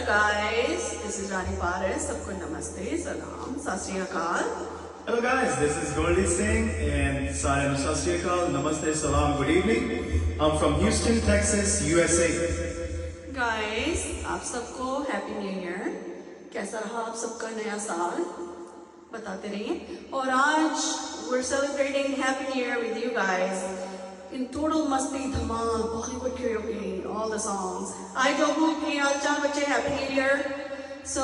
guys, this is Rani Paris. सबको नमस्ते, सलाम, सत श्री अकाल. Hello guys, this is Goldie Singh and Sayam Sat Shri Akal, Namaste, Salam, good evening. I'm from Houston, Texas, USA. Guys, आप सबको Happy New Year. कैसा रहा आप सबका नया साल? बताते रहिए. और आज we're celebrating Happy New Year with you guys. In total मस्ती धमाल, Bollywood karaoke, all the songs. I Jobu की हालचाल बच्चे Happy New Year. So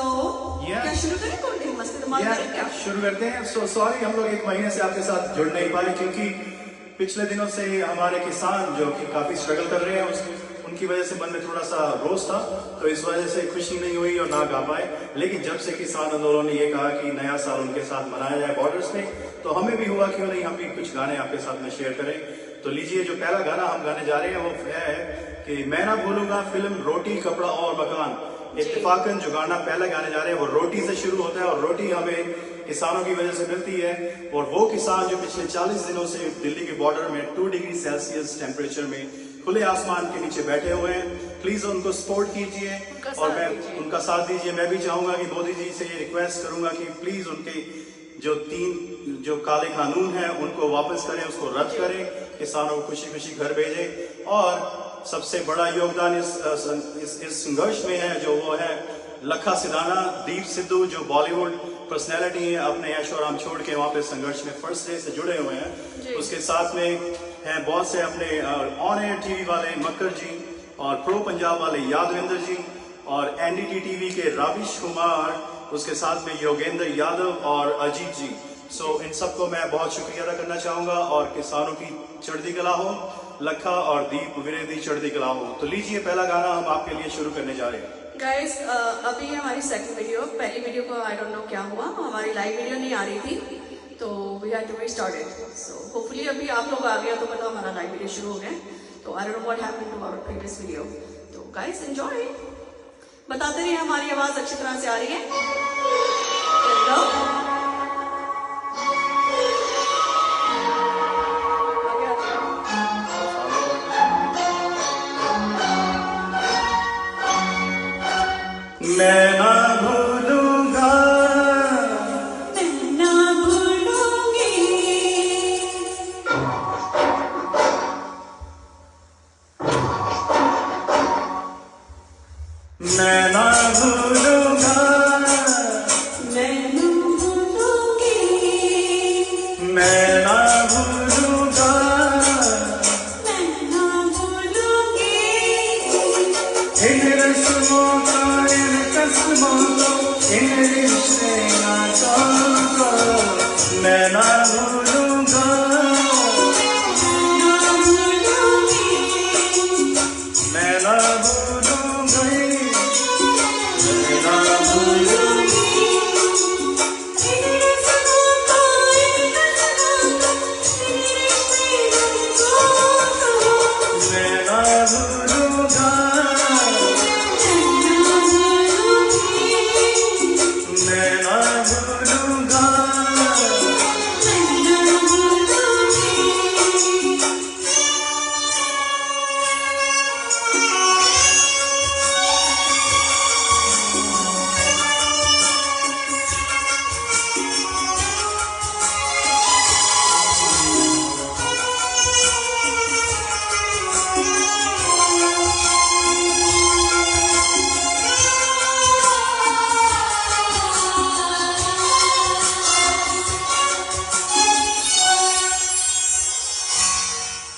क्या शुरू करें कोई मस्ती धमाल करें क्या? शुरू करते हैं. So sorry हम लोग एक महीने से आपके साथ जुड़ नहीं पाए क्योंकि पिछले दिनों से हमारे किसान जो कि काफी स्ट्रगल कर रहे हैं उनकी वजह से मन में थोड़ा सा रोष था, तो इस वजह से खुशी नहीं हुई और ना गा पाए. लेकिन जब से किसान आंदोलन ने ये कहा कि नया साल उनके साथ मनाया जाए बॉर्डर्स में, तो हमें भी हुआ क्यों नहीं हम भी कुछ गाने आपके साथ में शेयर करें. तो लीजिए, जो पहला गाना हम गाने जा रहे हैं वो है कि मैं ना भूलूंगा फिल्म रोटी कपड़ा और मकान. इत्तेफाकन जो गाना पहले गाने जा रहे हैं वो रोटी से शुरू होता है और रोटी हमें किसानों की वजह से मिलती है. और वो किसान जो पिछले 40 दिनों से दिल्ली के बॉर्डर में 2 डिग्री सेल्सियस टेम्परेचर में खुले आसमान के नीचे बैठे हुए हैं, प्लीज उनको सपोर्ट कीजिए और मैं उनका साथ दीजिए. मैं भी चाहूंगा कि मोदी जी से ये रिक्वेस्ट करूंगा कि प्लीज उनके जो काले कानून हैं उनको वापस करें, उसको रद्द करें, किसानों को खुशी खुशी घर भेजें. और सबसे बड़ा योगदान इस संघर्ष में है जो वो है लखा सिधाना, दीप सिद्धू जो बॉलीवुड पर्सनैलिटी है, अपने ऐशो आराम छोड़ के वहाँ पे संघर्ष में फर्स्ट डे से जुड़े हुए हैं. उसके साथ में हैं बहुत से अपने ऑन एयर टीवी वाले मक्कर जी और प्रो पंजाब वाले यादवेंद्र जी और एनडीटी टीवी के राविश कुमार, उसके साथ में योगेंद्र यादव और अजीत जी. सो इन सबको मैं बहुत शुक्रिया अदा करना चाहूँगा और किसानों की चढ़ती कला हो, लखा और दीप विरेदी चढ़ती कला हो. तो लीजिए, पहला गाना हम आपके लिए शुरू करने जा रहे हैं. गाइस, अभी हमारी सेकंड वीडियो, पहली वीडियो को आई डोंट नो क्या हुआ, हमारी लाइव वीडियो नहीं आ रही थी, तो we had to restart it. So hopefully अभी आप लोग आ गए तो मतलब हमारा लाइव वीडियो शुरू हो गया. तो I don't know what happened to our previous video. तो गाइस एंजॉय, बताते रहिए हमारी आवाज अच्छी तरह से आ रही है. मैं ना भूलूंगा, मैं ना भूलूंगी, मैं ना भूलूंगा, मैं ना भूलूंगी, मैं ना भूलूंगा, मैं ना भूलूंगी इन रस्मों का, इन कस्मों को, इन रिश्ते नातों को. मैं ना भूलूंगा, मैं ना भूलूंगी, मैं ना भूलूंगी, मैं ना भूलूंगा, मैं ना भूलूंगा.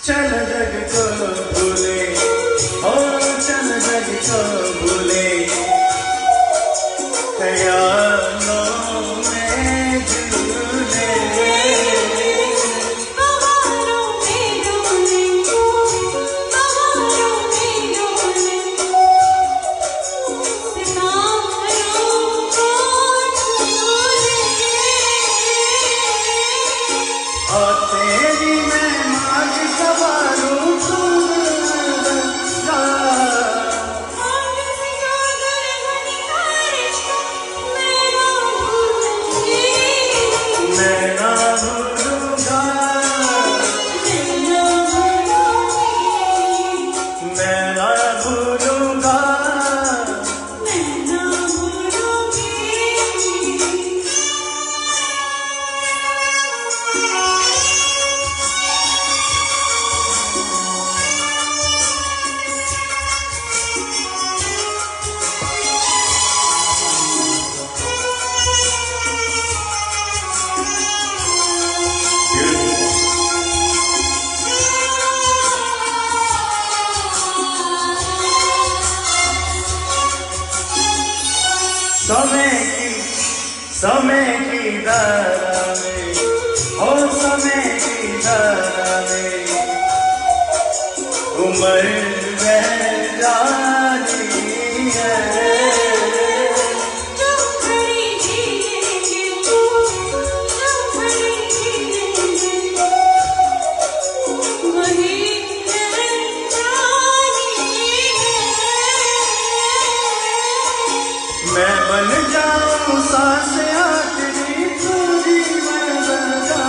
चल जग को भूले, ओ चल जग को भूले, ख्यालों में झूले. बहारों में डोले, बहारों में डोले, सितारों को झूले. और तेरी मैं मांग सवारूं खुदा, समय की धारा में, ओ समय की धारा में उम्र बह जाती है। मैं बन जाऊं सांसें आखिरी तू जीवन बन जा।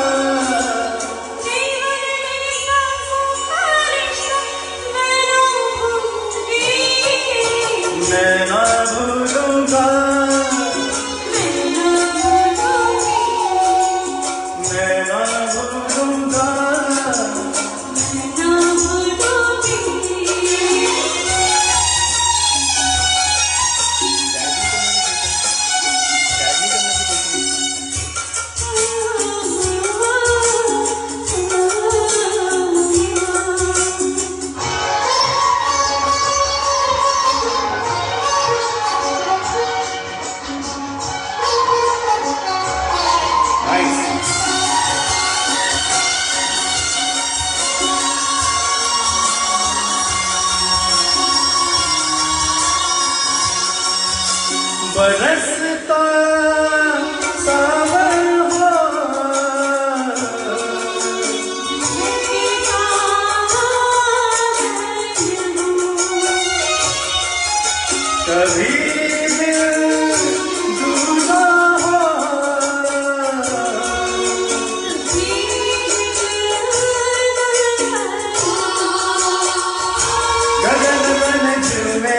मैं ना भूलूंगा, मैं ना भूलूंगा। बरसता सावन हो, कभी दिल दूना हो, गगन मन झूमे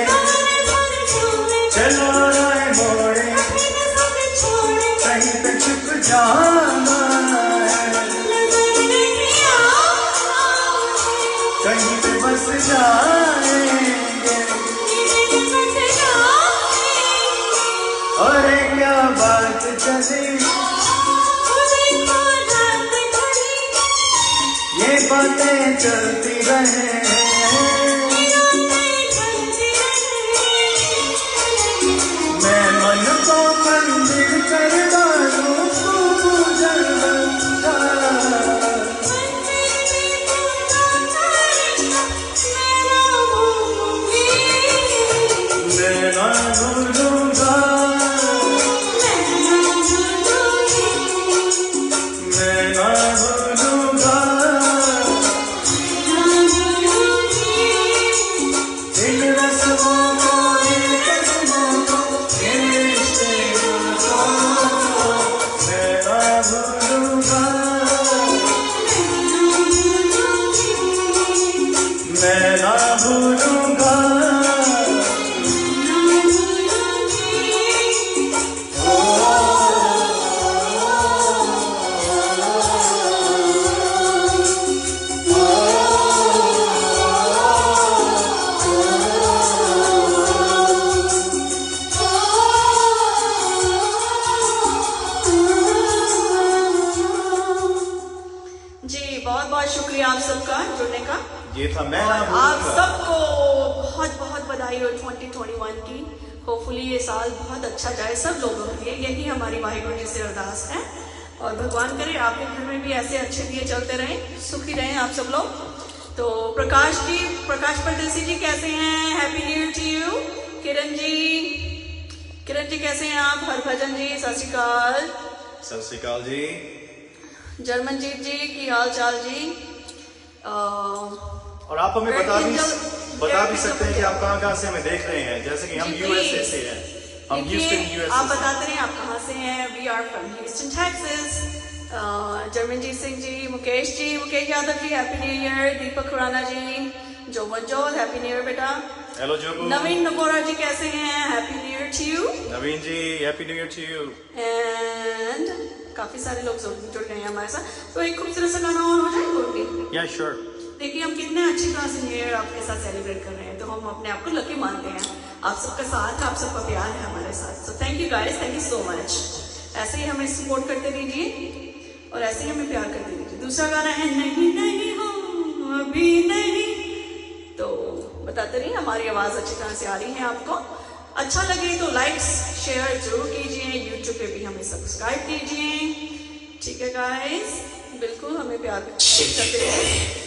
चलो कहीं पे छुप जाना है, कहीं पे बस जाएंगे। अरे क्या बात चली, ये बातें चलती रहे। मैं मन को मंदिर कर डालूं पूजन बंधा। मैं ना भूलूंगा, मैं ना भूलूंगा। इन रस्मों को, इन कदमों को, इन रिश्ते को मैं ना भूलूंगा, मैं ना भूलूंगा। जी बहुत बहुत शुक्रिया आप सबका जुड़ने का। ये था मैं ना और आप भूलूंगा। सबको बहुत बहुत बधाई हो 2021 की। होपफुली ये साल बहुत अच्छा जाए सब लोगों के लिए, यही हमारी वाहिगुरु जी से अरदास है। और भगवान करे आपके घर में भी ऐसे अच्छे दिए चलते रहें, सुखी रहें आप सब लोग। तो प्रकाश परदेसी जी कैसे हैं? Happy new year to you. Kiran ji कैसे हैं आप? हरभजन जी सत श्री अकाल। सत श्री अकाल जी। जर्मनजीत जी की हाल चाल जी। और आप हमें बता भी सकते हैं कि आप कहाँ से हमें देख रहे हैं, जैसे कि हम यूएसए से हैं, हम ह्यूस्टन यूएसए। आप बताते रहे आप कहाँ से हैं। We are from Houston Texas. Jarmanjit Singh ji, Mukesh Yadav ji happy new year. Deepak Khurana ji, जो मंजोल हैप्पी न्यू ईयर बेटा। हेलो जोगू। नवीन नगोरा जी कैसे हैं? Happy new year to you. Naveen ji happy new year to you. And काफी सारे लोग जुड़ गए हैं हमारे साथ। तो एक खूबसूरत सा गाना और हो जाए कोई? या श्योर। देखिए हम कितने अच्छी तरह से न्यू ईयर आपके साथ सेलिब्रेट कर रहे हैं, तो हम अपने आप को लकी मानते हैं। आप सबका साथ, आप सबका प्यार है हमारे साथ। So thank you guys, thank you so much. ऐसे ही हमें सपोर्ट करते रहिए और ऐसे ही हमें प्यार करते रहिए। दूसरा गाना है नहीं नहीं हो अभी नहीं, तो बताते रहिए हमारी आवाज अच्छी तरह से आ रही है आपको। अच्छा लगे तो लाइक्स शेयर जरूर कीजिए, यूट्यूब पे भी हमें सब्सक्राइब कीजिए, ठीक है गाइस? बिल्कुल हमें प्यार करते रहिए।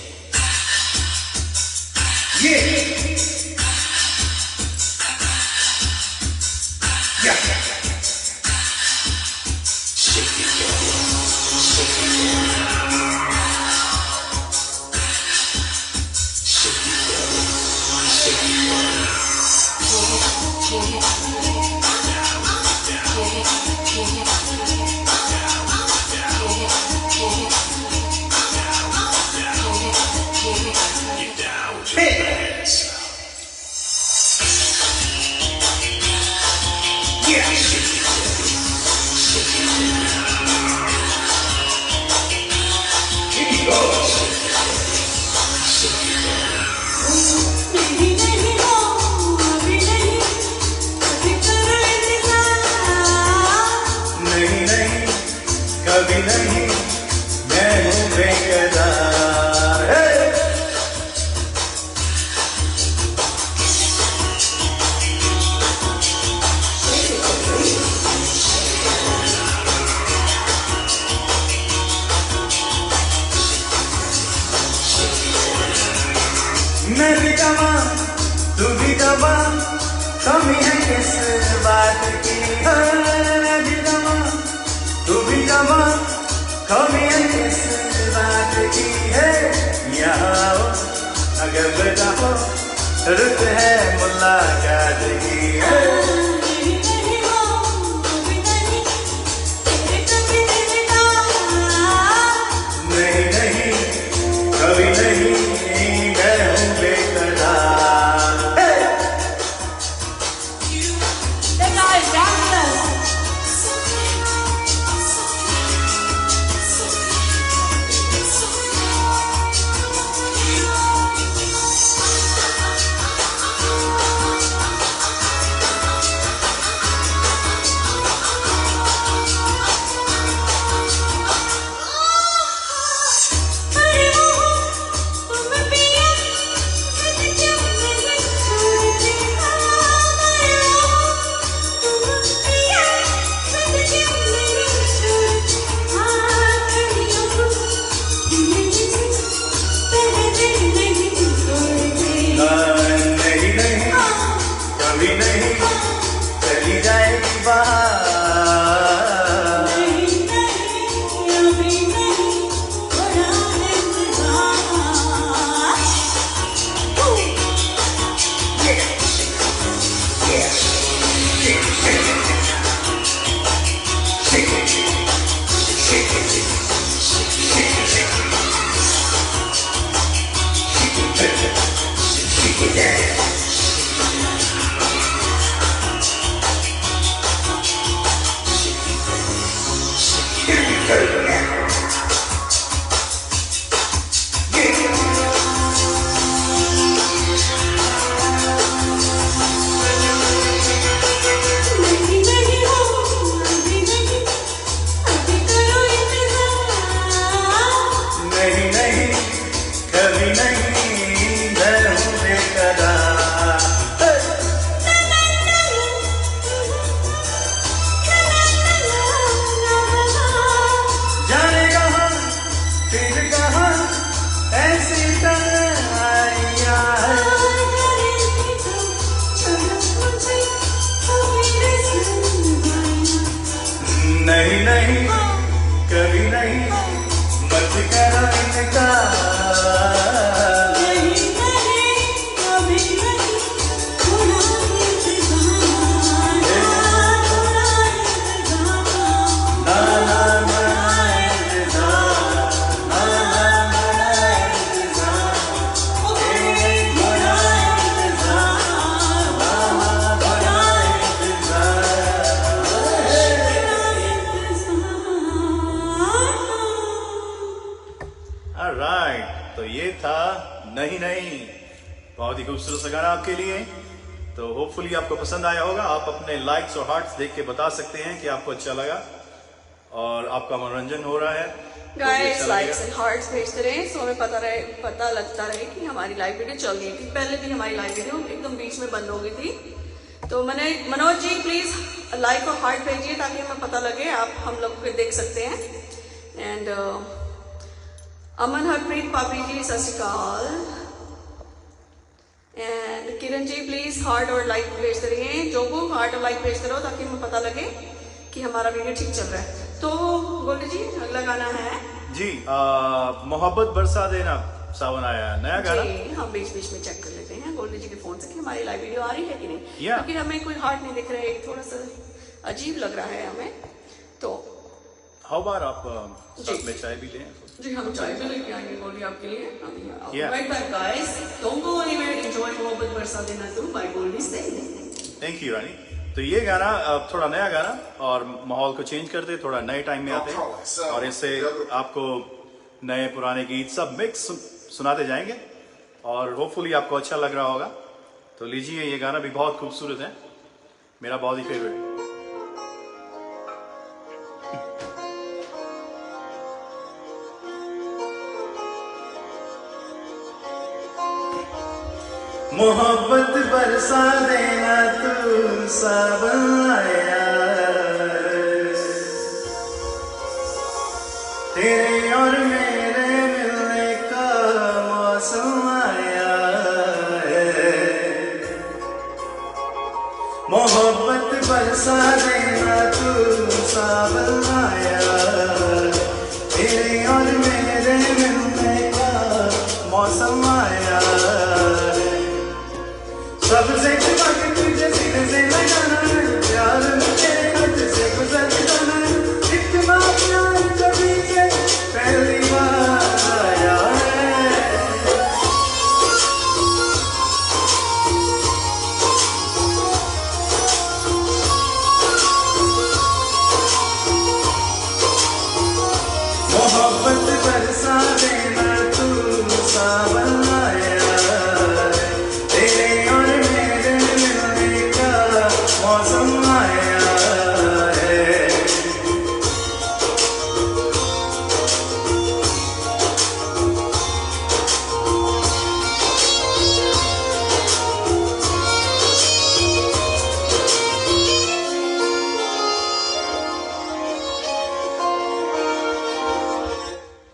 कभी नहीं मैं हूँ बेकरार। मैं भी दवा तू भी दवा, कमी है किस बात की? मैं भी दवा तू भी दवा, कमी है किस बात की है? यहाँ आओ अगर बताओ, रुत है मुलाकात की है। नहीं नहीं कभी नहीं मैं हूँ बेकरार। नहीं नहीं कभी नहीं मत करो इनकार। Alright, तो ये था नहीं नहीं, बहुत ही खूबसूरत सा गाना आपके लिए। तो होपफुली आपको पसंद आया होगा। आप अपने लाइक्स और हार्ट्स देख के बता सकते हैं कि आपको अच्छा लगा और आपका मनोरंजन हो रहा है। गाइस लाइक्स एंड हार्ट्स भेजते रहे, सो हमें पता लगता रहे कि हमारी लाइव वीडियो चल रही थी। पहले भी हमारी लाइव वीडियो एकदम बीच में बंद हो गई थी, तो मनोज जी प्लीज लाइक और हार्ट भेजिए ताकि हमें पता लगे आप हम लोग को देख सकते हैं। एंड अमन हरप्रीत पापी जी सत Shri Akal. And Kiran ji please heart और लाइक भेजते रहिए, जो वो हार्ट और लाइक भेजते रहो ताकि हमें पता लगे कि हमारा वीडियो ठीक चल रहा है। तो गोल्डी जी अगला गाना है जी मोहब्बत बरसा देना, सावन आया नया गाना। जी हम बीच बीच में चेक कर लेते हैं गोल्डी जी के फोन से कि हमारी लाइव वीडियो आ रही है कि नहीं, Yeah. क्योंकि हमें कोई हार्ट नहीं दिख रहा है, थोड़ा सा अजीब लग रहा है हमें। तो हाउ बार आप साथ जी। में चाय भी लें? जी हम चाय भी लेके आएंगे गोल्डी आपके लिए। Yeah. Right back guys, don't go anywhere, enjoy मोहब्बत बरसा देना तुम by Goldy Singh. Thank you Rani. तो ये गाना थोड़ा नया गाना और माहौल को चेंज करते, थोड़ा नए टाइम में आते हैं और इससे आपको नए पुराने गीत सब मिक्स सुनाते जाएंगे और होपफुली आपको अच्छा लग रहा होगा। तो लीजिए, ये गाना भी बहुत खूबसूरत है, मेरा बहुत ही फेवरेट है। मोहब्बत बरसा देना तू सावन आया, तेरे और मेरे मिलने का मौसम आया है। मोहब्बत बरसा देना तू सावन आया, तेरे और मेरे मिलने का मौसम आया है। सबसे छुपा के तुझे सीने से लगाना है, प्यार मुझे हद से गुजर जाना है, इतना प्यार कभी से पहली बार आया है। मोहब्बत बरसा देना तू सावन आया, तेरे और मेरे मिलने का मौसम आया है।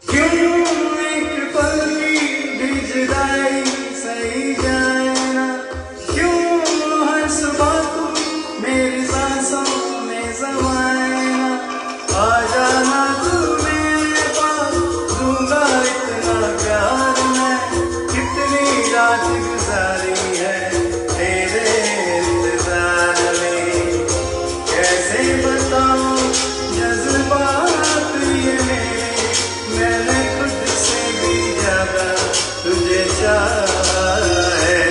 क्यों एक पल की भी जुदाई सही जाए ना, क्यों हर सुबह तू मेरी सांसों में समाए ना, आ जाना तू मेरे पास, दूंगा इतना प्यार मैं, कितनी रात गुजारी है तेरे इंतजार में, कैसे बताऊं जज्बात ये मेरे, मैंने खुद से भी ज्यादा तुझे चाहा है।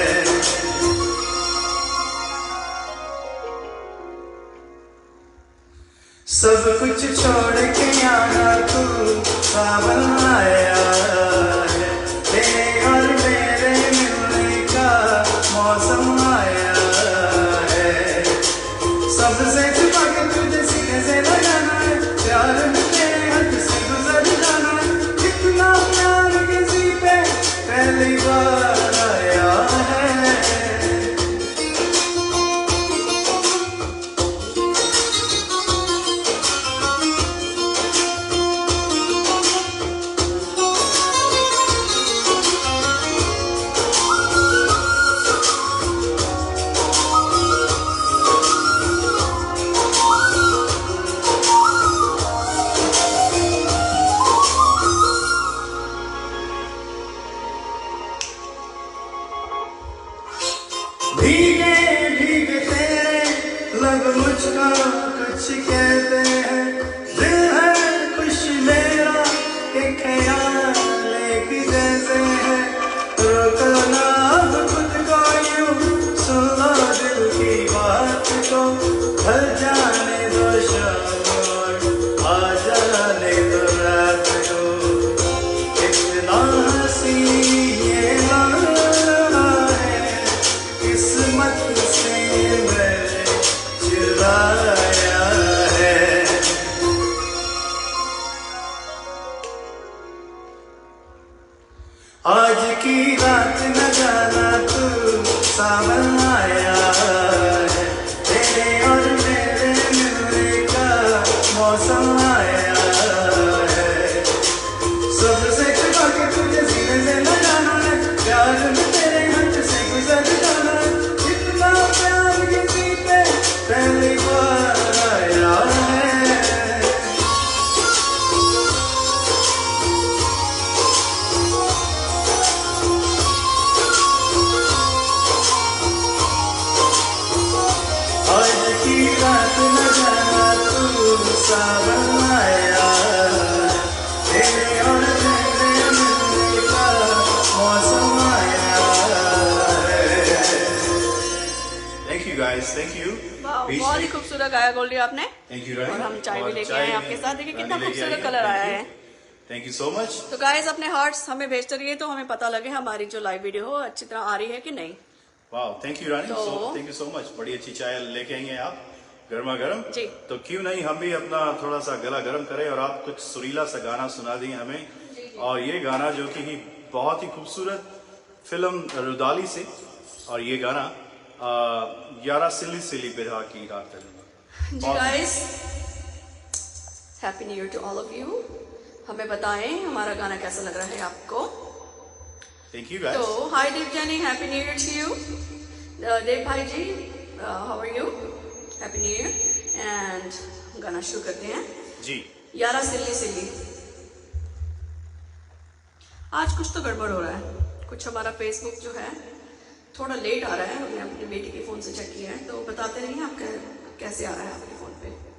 सब कुछ छोड़ के आना तू सावन आया है, तेरे और मेरे मिलने का मौसम आया है। सबसे छुपा के तुझे सीने से लगाना है, प्यार मुझे हद से गुजर जाना है, इतना प्यार किसी पे पहली बार आया है। भीगे भीगे तेरे लब मुझको कुछ कहते हैं, दिल है खुश मेरा कि ख्याल एक जैसे है, रोको ना अब खुद को यूं, सुन लो दिल की बात को, ढल जाने दो शाम और आ जाने दो रात को, इतना हंसी ये लम्हा है, किस्मत से मैंने चुराया है। आज की रात न जाना तू सावन आया है, सावन आया, तेरे और मेरे मिलने का मौसम आया। Thank you guys, thank you. वाह, बहुत ही खूबसूरत गाया गोल्डी आपने। Thank you, Rani. और हम चाय भी और लेके चाय आए हैं भी आपके साथ। देखिए कितना रानी लेके खूबसूरत आई कलर Thank आया you. है। Thank you so much. तो गाइस अपने हार्ट्स हमें भेजते रहिए तो हमें पता लगे हमारी जो लाइव वीडियो हो अच्छी तरह आ रही है कि नहीं। Wow, thank you, Rani. तो- So, thank you so much. बड़ी अच्छी चाय लेके आएंगे आप, गर्मा गर्म। जी। तो क्यों नहीं हम भी अपना थोड़ा सा गला गर्म करें और आप कुछ सुरीला सा गाना सुना दें हमें। और ये गाना जो कि बहुत ही खूबसूरत फिल्म रुदाली से, और ये गाना यारा सिली सिली बिरहा की रात है। जी guys, happy new year to all of you. हमें बताएं हमारा गाना कैसा लग रहा है आपको। Thank you guys. तो hi Dev Jani, happy new year to you. Dev भाई ji, how are you? Happy new year. And गाना शुरू करते हैं। जी। यारा सिल्ली सिल्ली। आज कुछ तो गड़बड़ हो रहा है, कुछ हमारा फेसबुक जो है थोड़ा लेट आ रहा है। हमने अपनी बेटी के फोन से चेक किया है, तो बताते रहिए आप कैसे आ रहा है आपके फोन पे।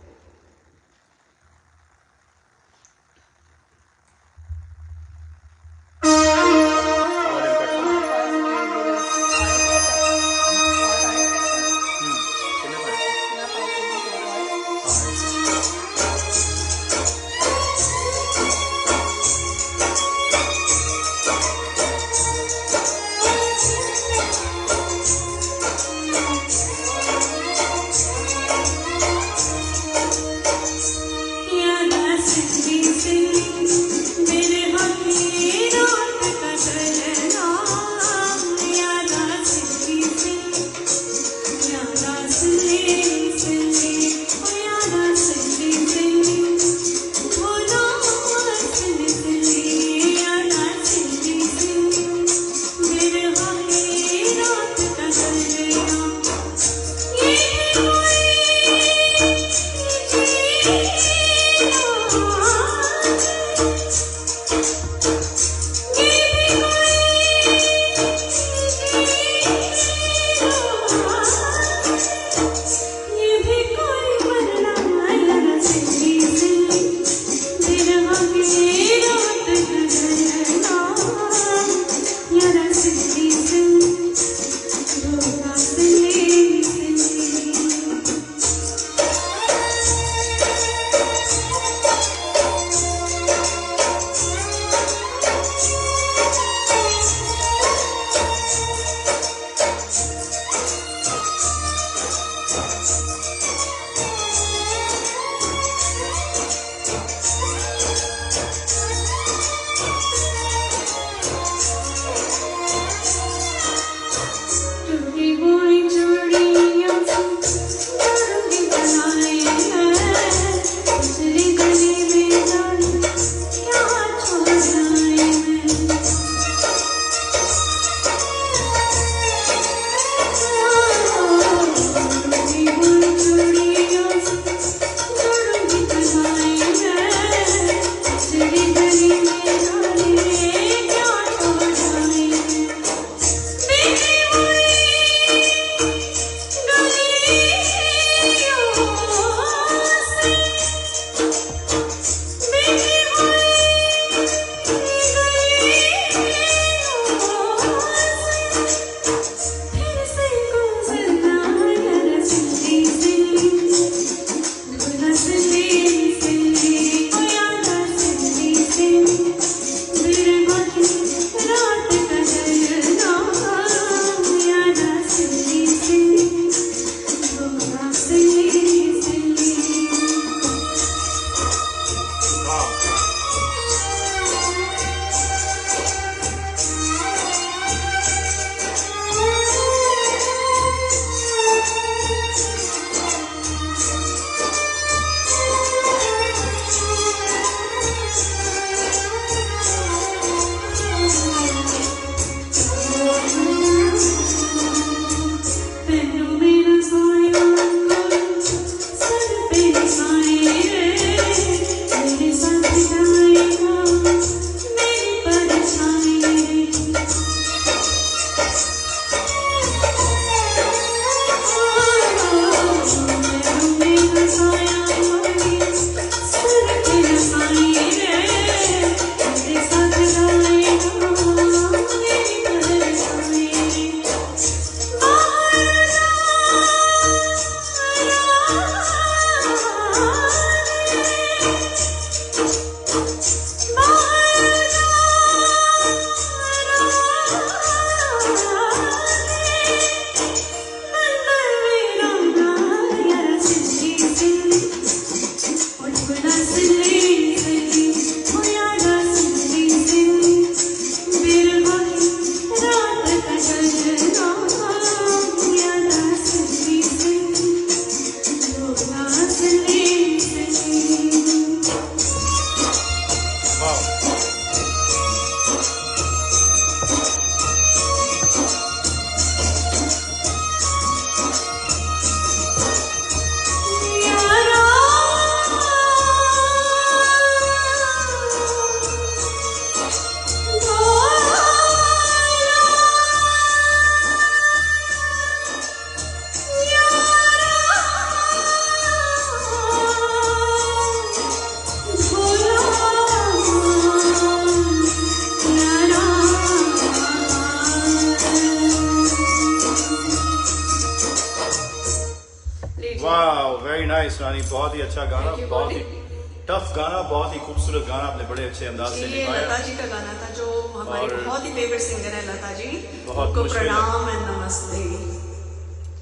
लीजिए। वाह, वेरी नाइस रानी, बहुत ही अच्छा गाना, Thank you, बहुत ही Goldie। टफ गाना, बहुत ही खूबसूरत गाना आपने बड़े अच्छे अंदाज से ये निभाया। लता जी का गाना था जो हमारी और बहुत ही फेवरेट सिंगर है लता जी। बहुत उनको मुश्किल है। प्रणाम एंड नमस्ते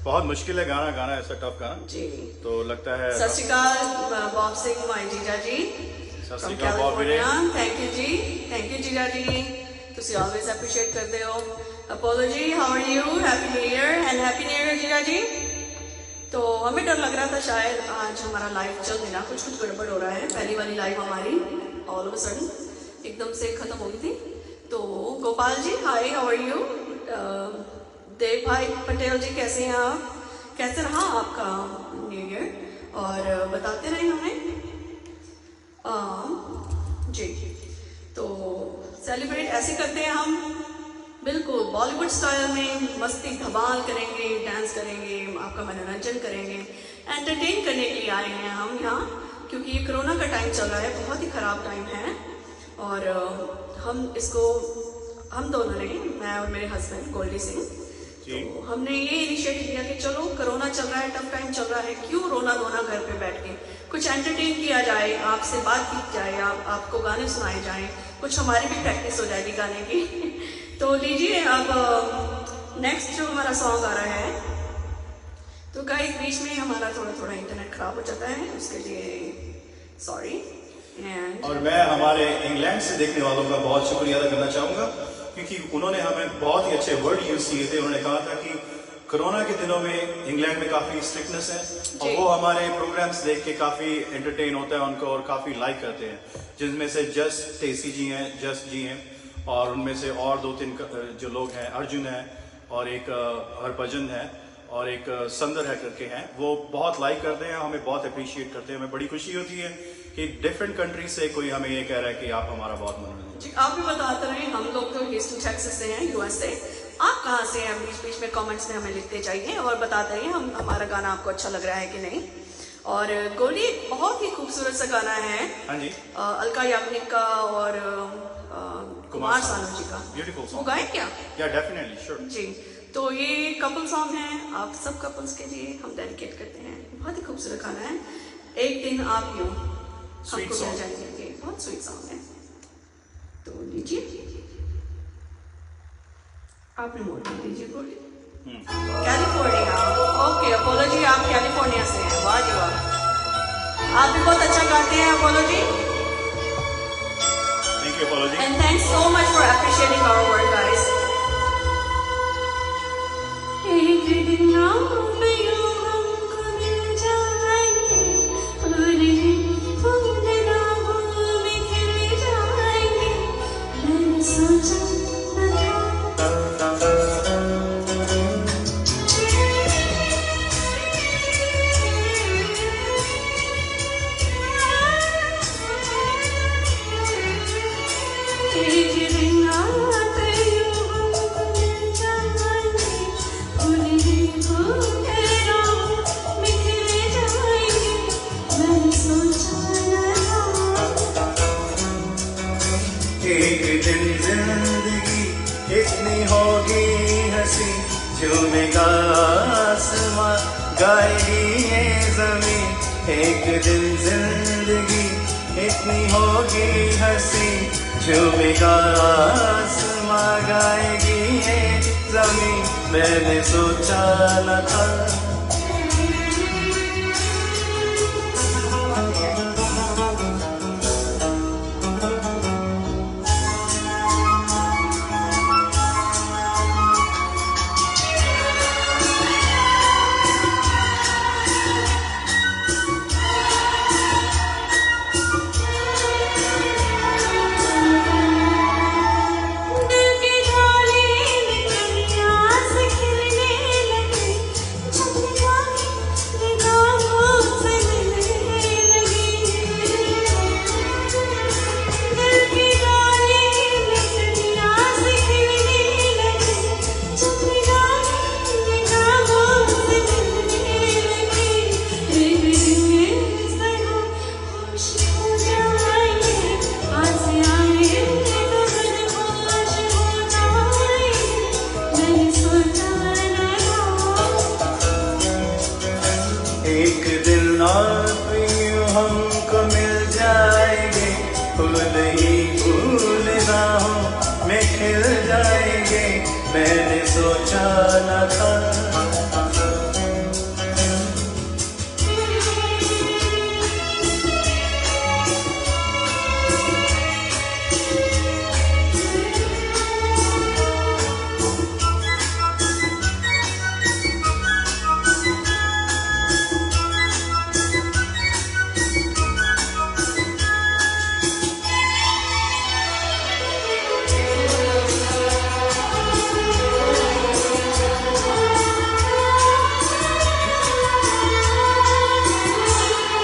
बहुत मुश्किल है गाना गाना, ऐसा टफ गाना, जी। तो लगता है। सत श्री अकाल बॉब सिंह माई जीजा जी सत श्री from अकाल बॉब ਵੀਰੇ। California। Thank you ji, thank you जीजा जी, ਤੁਸੀਂ always appreciate करते हो। Apollo ji, how are you? Happy new year and happy new year जीजा जी। तो हमें डर लग रहा था शायद आज हमारा लाइव चल देना, कुछ गड़बड़ हो रहा है। पहली वाली लाइव हमारी ऑल ऑफ अ सडन एकदम से खत्म हो गई थी। तो गोपाल जी हाय, हाउ आर यू? देव भाई पटेल जी कैसे हैं आप? कैसे रहा आपका न्यू ईयर? और बताते रहे हमें जी। तो सेलिब्रेट ऐसे करते हैं हम, बिल्कुल बॉलीवुड स्टाइल में मस्ती धमाल करेंगे, डांस करेंगे, आपका मनोरंजन करेंगे, एंटरटेन करने के लिए आए हैं हम यहाँ, क्योंकि ये कोरोना का टाइम चल रहा है, बहुत ही ख़राब टाइम है। और हम दोनों ने, मैं और मेरे हस्बैंड गोल्डी सिंह, तो हमने ये इनिशिएटिव लिया कि चलो कोरोना चल रहा है, टफ टाइम चल रहा है, क्यों रोना धोना घर पे बैठ के, कुछ एंटरटेन किया जाए, आपसे बात की जाए, आपको गाने सुनाए जाएं, कुछ हमारी भी प्रैक्टिस हो जाएगी गाने की। तो लीजिए अब नेक्स्ट जो हमारा सॉन्ग आ रहा है। तो गाइस बीच में हमारा थोड़ा इंटरनेट खराब हो जाता है, उसके लिए सॉरी। और मैं हमारे इंग्लैंड से देखने वालों का बहुत शुक्रिया अदा करना चाहूँगा, क्योंकि उन्होंने हमें बहुत ही अच्छे वर्ड यूज़ किए थे। उन्होंने कहा था कि कोरोना के दिनों में इंग्लैंड में काफ़ी स्ट्रिक्टनेस है, और वो हमारे प्रोग्राम्स देख के काफ़ी एंटरटेन होता है उनको, और काफ़ी लाइक करते हैं, जिनमें से जस्ट टेसी जी हैं, जस्ट जी हैं, और उनमें से और 2-3 जो लोग हैं, अर्जुन है, और एक हरभजन है, और एक संदर है करके हैं, वो बहुत लाइक करते हैं, हमें बहुत अप्रिशिएट करते हैं। हमें बड़ी खुशी होती है कि डिफरेंट कंट्री से कोई हमें ये कह रहा है कि आप हमारा बहुत मनोरंजन। जी, आप भी बताते रहे, हम लोग तो ह्यूस्टन टेक्सास से हैं, यूएस से। आप कहाँ से हैं? बीच में कमेंट्स में हमें लिखते जाइए और बताते रहिए हमारा गाना आपको अच्छा लग रहा है कि नहीं। और गोली एक बहुत ही खूबसूरत सा गाना है, हाँ जी, अलका याग्निक का और कुमार सानू जी का। ब्यूटीफुल वो सॉन्ग। गाएं क्या? या डेफिनेटली, श्योर जी। तो ये कपल सॉन्ग है, आप सब कपल्स के लिए हम डेडिकेट करते हैं। बहुत ही खूबसूरत गाना है, एक दिन आप यूं Sweet हमको song। मिल जाएंगे। बहुत स्वीट सॉन्ग है, तो लीजिए आपने मोड़ दीजिए गोली। कैलिफोर्निया, ओके अपोलो जी, आप कैलिफोर्निया से हैं, वाह जी वाह, आप भी बहुत अच्छा गाते हैं Apollo ji. Thank you Apollo ji. And thanks so much for appreciating our work, guys. एक दिन आप यूं हमको मिल जाएंगे, फूल राहों में खिल जाएंगे, मैंने सोचा एक दिन जिंदगी इतनी होगी हंसी, झूमेगा आसमां, गाएगी ये जमीन। एक दिन जिंदगी इतनी होगी हंसी, झूमेगा आसमां, गाएगी ये जमीन। मैंने सोचा न था दिल की झोली में कलियां से खिलने लगी, एक दिन आप यूं हमको मिल जाएंगे, फूल ही फूल राहों में खिल जाएंगे, मैंने सोचा न था।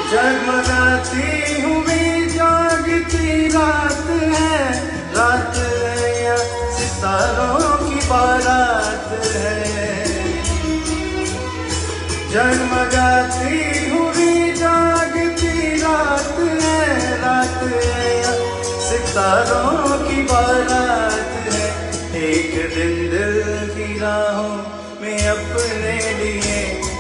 जगमगाती हुई जागती रात है, रात है या सितारों की बारात है। जगमगाती हुई जागती रात है, रात है या सितारों की बारात है। एक दिन दिल की राहों में अपने लिए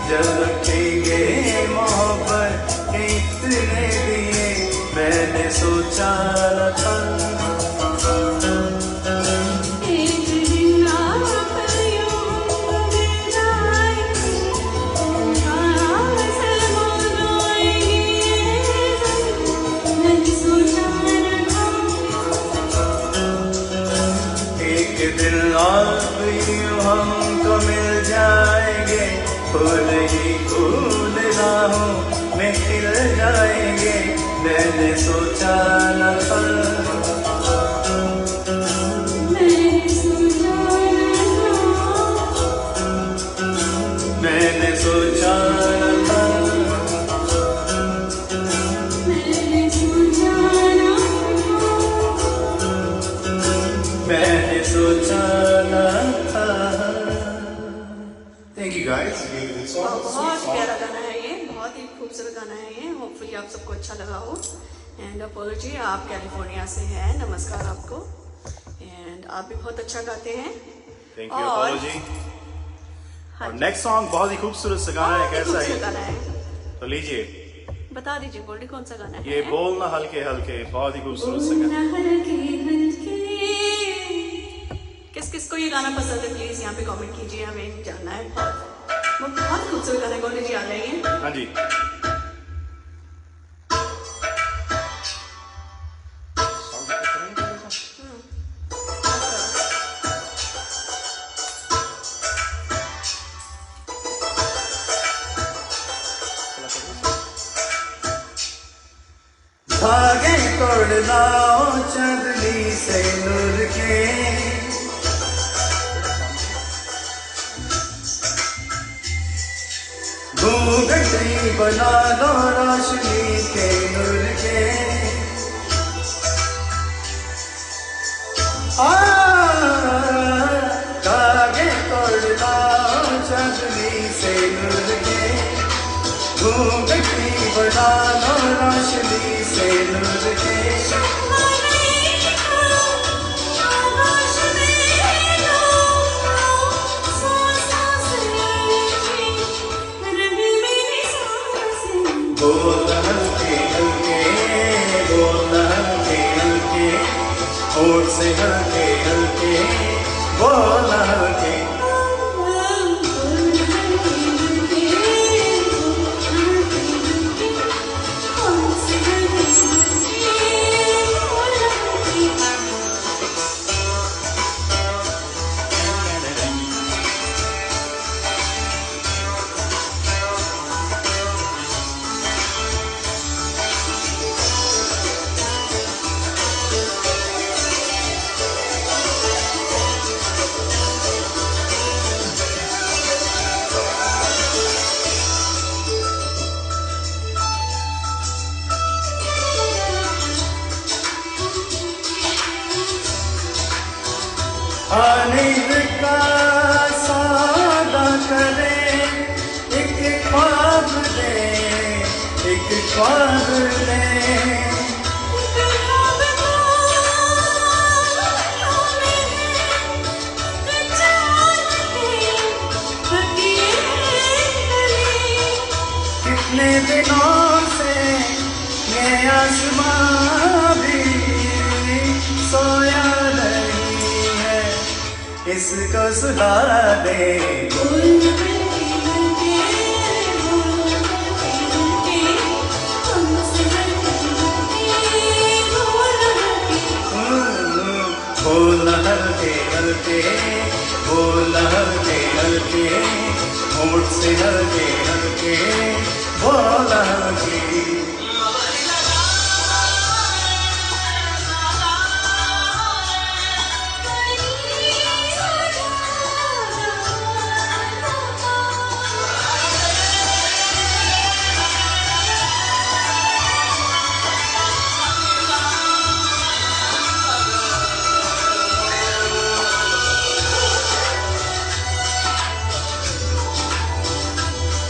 जल रखेंगे मोहब्बत के इतने दिए, मैंने सोचा न था। एक दिन आप यूं हमको मिल जाएंगे, फूल ही फूल राहों में खिल जाएंगे, मैंने सोचा न था। मैंने सोचा न था। मैंने सोचा न था। Thank you guys. बहुत प्यारा गाना है ये, बहुत ही खूबसूरत गाना है ये। होपफुली आप सबको अच्छा लगा हो। एंड अपोलो जी, आप कैलिफोर्निया से हैं, नमस्कार आपको। एंड आप भी बहुत अच्छा गाते हैं। थैंक यू अपोलो जी। और नेक्स्ट सॉन्ग बहुत ही खूबसूरत सा गाना है, कैसा है? गाना है, तो लीजिए, बता दीजिए गोल्डी कौन सा गाना है? ये बोलना हल्के हल्के, बहुत ही खूबसूरत सा गाना। किस किस को ये गाना पसंद है, प्लीज यहाँ पे कमेंट कीजिए, हमें जानना है। वो बहुत खूबसूरत गाना है। गोल्डी जी आ जाइए। हाँ जी। धागे तोड़ना चांदनी से नूर के, घूंघटी बना लो रोशनी के नूर के। धागे तोड़ना चांदनी से नूर के, घूंघटी बना लो रोशनी से नूर के। बोल हल्के हल्के, बोल हल्के हल्के, होठ से हल्के हल्के, बोल हल्के। आनिंद का सादा करे, एक ख्वाब दे, एक ख्वाब ले। ने दिनों से ये आसमां भी सोया नहीं है, इसको सुला दे। बोल हल्के हल्के, बोल हल्के हल्के, होंठ से हल्के हल्के, बोल हल्के।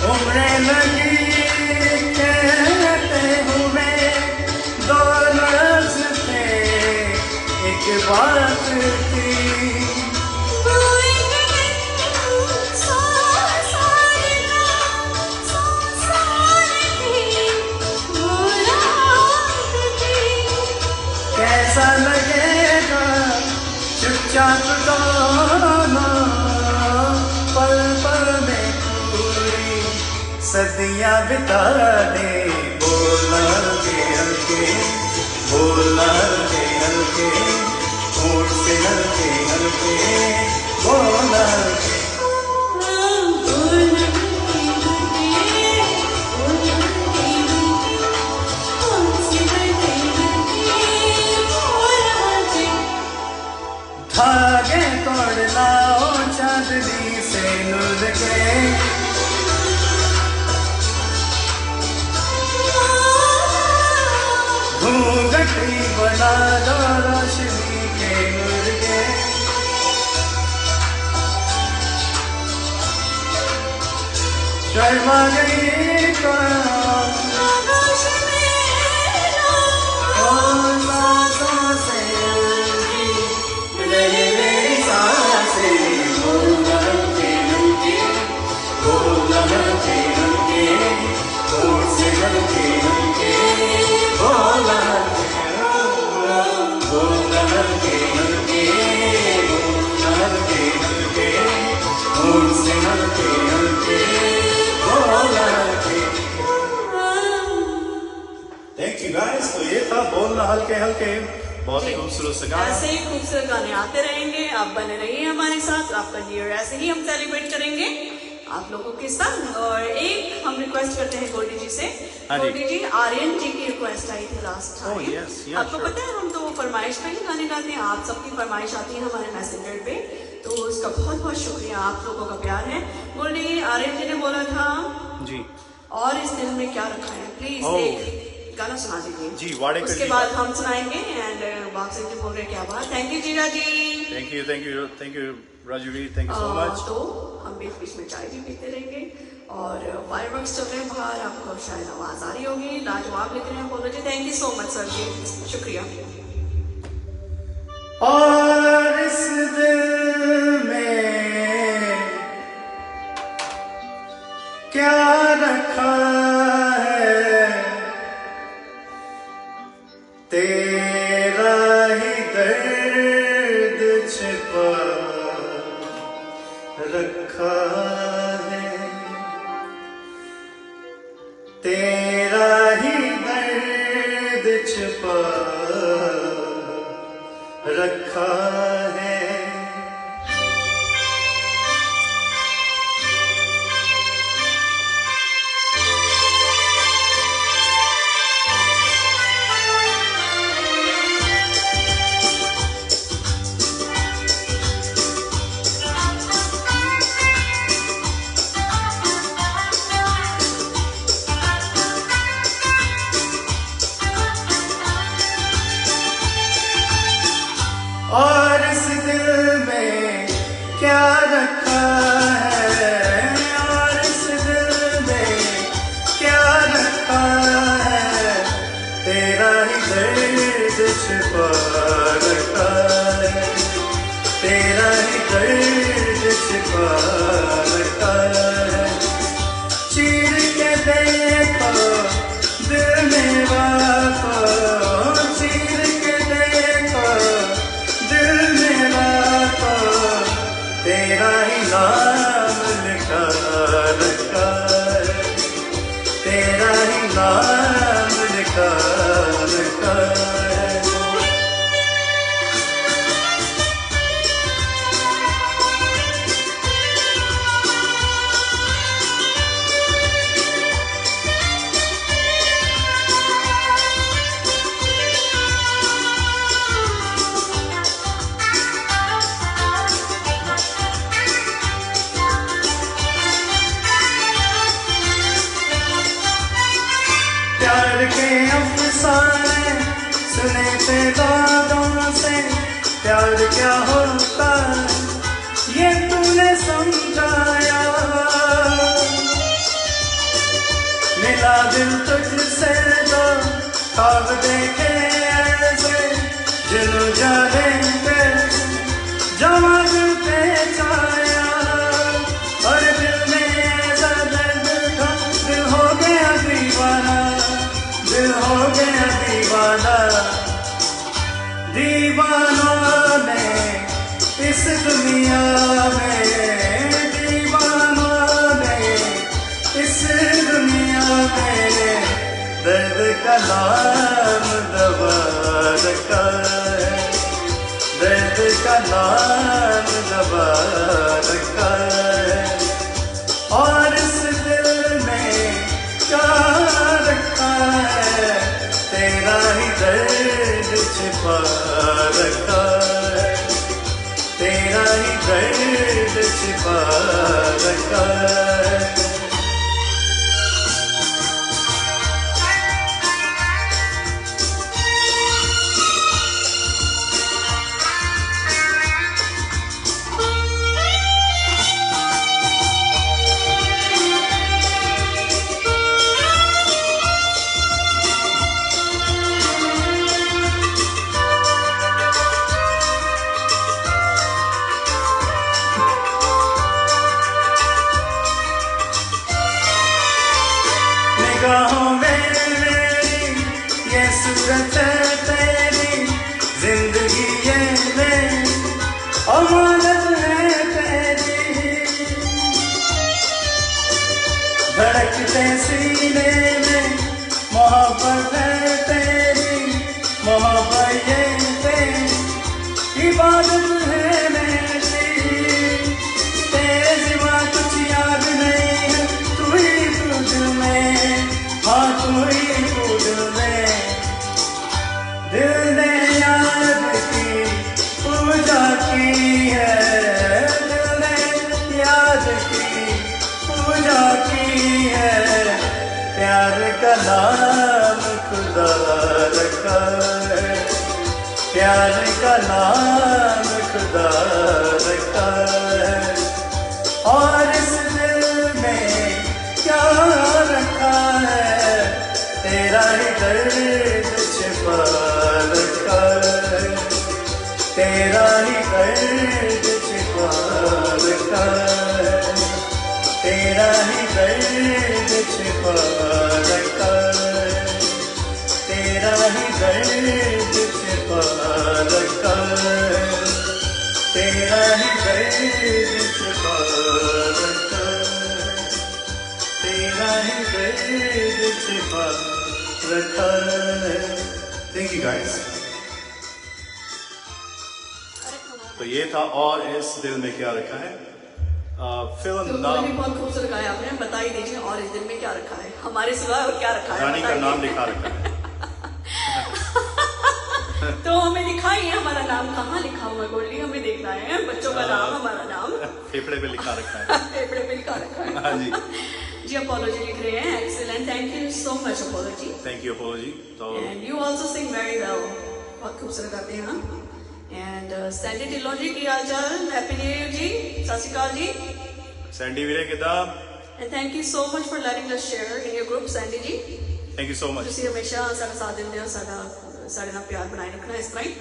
उम्रें लगी कहते हुए दो लफ्ज़ थे, एक बात थी। कैसा लगेगा चुपचाप दोनों पल पल में पूरी सदियां बिता दे। बोल हल्के हल्के, बोल हल्के हल्के, होंठ से हल्के हल्के, बोल हल्के। धागे तोड़ लाओ चांदनी से नूर के, घूंघटी बना लो रोशनी के नूर के। शर्मा गई तो सांसों से रहे मेरी सांसें। बोल हल्के हल्के, बोल हल्के हल्के, होंठ से हल्के हल्के, बोल हल्के, बोल हल्के हल्के, बोल हल्के हल्के, होंठ से हल्के हल्के, बोल हल्के। Thank you guys. तो ये था बोलना हल्के हल्के, बहुत ही खूबसूरत सा गाना। ऐसे ही खूबसूरत गाने आते रहेंगे, आप बने रहिए हमारे साथ। आपका ईयर ऐसे ही हम सेलिब्रेट करेंगे आप लोगों के साथ। और एक हम रिक्वेस्ट करते हैं गोल्डी जी से। गोल्डी जी, आर्यन जी की रिक्वेस्ट आई थी लास्ट टाइम। आपको पता है हम तो वो फरमाइश पे ही गाने गाते हैं, आप सबकी फरमाइश आती है हमारे मैसेंजर पे, तो उसका बहुत बहुत शुक्रिया, आप लोगों का प्यार है। गोल्डी, आर्यन जी ने बोला था जी, और इस दिल में क्या रखा है, प्लीज एक गाना सुना दीजिए जी। वाडेकर उसके बाद हम सुनाएंगे। एंड बाबू जी बोल रहे क्या बात। थैंक यू जीजा जी। Thank you thank you thank you Raju ji, thank you so much. तो हम बीच बीच में चाय भी पीते रहेंगे और फायरवर्क्स चल रहे हैं बाहर, आपको शायद आवाज आ रही होगी। लाजवाब लिख रहे हैं बोलो जी। Thank you so much sir ji, शुक्रिया। और इस दिल में क्या रखा है, तेरा ही दर्द छिपा रखा है, तेरा ही दर्द छिपा रखा है। और इस दिल में क्या रखा है, और इस दिल में क्या रखा है, तेरा ही दर्द छिपा रखा है, तेरा ही दर्द छिपा रखा है। चीर के देख नाम लिखा रखा है। प्यार के अफसाने सुने थे दादों से, प्यार क्या होता ये तूने समझाया। मिला दिल तुझसे तो ख्वाब देखे ऐसे, जिन्हों जाने पे जमा दिल पे छाया। और दिल में ऐसा दर्द था, दिल हो गया दीवाना, दिल हो गया दीवाना। दीवानों ने इस दुनिया में, दीवानों ने इस दुनिया में दर्द का नाम दबा रखा है, दर्द का नाम दबा रखा है। और इस दिल में क्या रखा है, तेरा ही दर्द छिपा रखा है, तेरा ही दर्द छिपा रखा है। निगाहों में मेरी ये सूरत है तेरी, जिंदगी ये मेरी अमानत है तेरी। धड़कते सीने में मोहब्बत है तेरी, मोहब्बत ये तेरी इबादत है मेरी। तेरे सिवा कुछ याद नहीं है, तू ही तू दिल में, हाँ तू ही तू दिल में। दिल ने याद की पूजा की है, दिल ने याद की पूजा की है। प्यार का नाम खुदा रखा है, प्यार का नाम खुदा रखा है। और इस दिल में क्या रखा है, तेरा ही दर्द छिपा रखा है, तेरा ही दर्द छिपा रखा है, तेरा ही दर्द छिपा रखा है, तेरा ही दर्द छिपा रखा है, तेरा ही दर्द छिपा रखा है, तेरा ही दर्द छिपा रखा है। Thank you guys. तो ये था और इस दिल में क्या रखा है। फिल्म तो नाम बहुत खूबसूरत गाया आपने, बता ही दीजिए और इस दिल में क्या रखा है, हमारे सिवा और क्या रखा है। रानी का नाम लिखा रखा है। तो हमें दिखाइए हमारा नाम कहाँ लिखा हुआ है गोल्डी, हमें देखना है बच्चों का नाम, हमारा नाम फेफड़े पे लिखा रखा है। फेफड़े पे लिखा रखा है। हाँ जी जी अपोलॉजी लिख रहे हैं, excellent, thank you so much apology. Thank you apology. तो and you also sing very well, बहुत खूबसूरत गाते हैं हाँ। एंड सैंडी ढिल्लों जी की हाल चाल, हैप्पी न्यू ईयर जी, सत श्री अकाल जी। सैंडी वीरे किदा। And thank you so much for letting us share in your group Sandy ji. Thank you so much. ਤੁਸੀਂ ਹਮੇਸ਼ਾ ਸਾਡਾ ਸਾਥ ਦਿੰਦੇ ਹੋ, ਸਾਡੇ ਨਾਲ ਪਿਆਰ ਬਣਾए रखना इस तरह ही।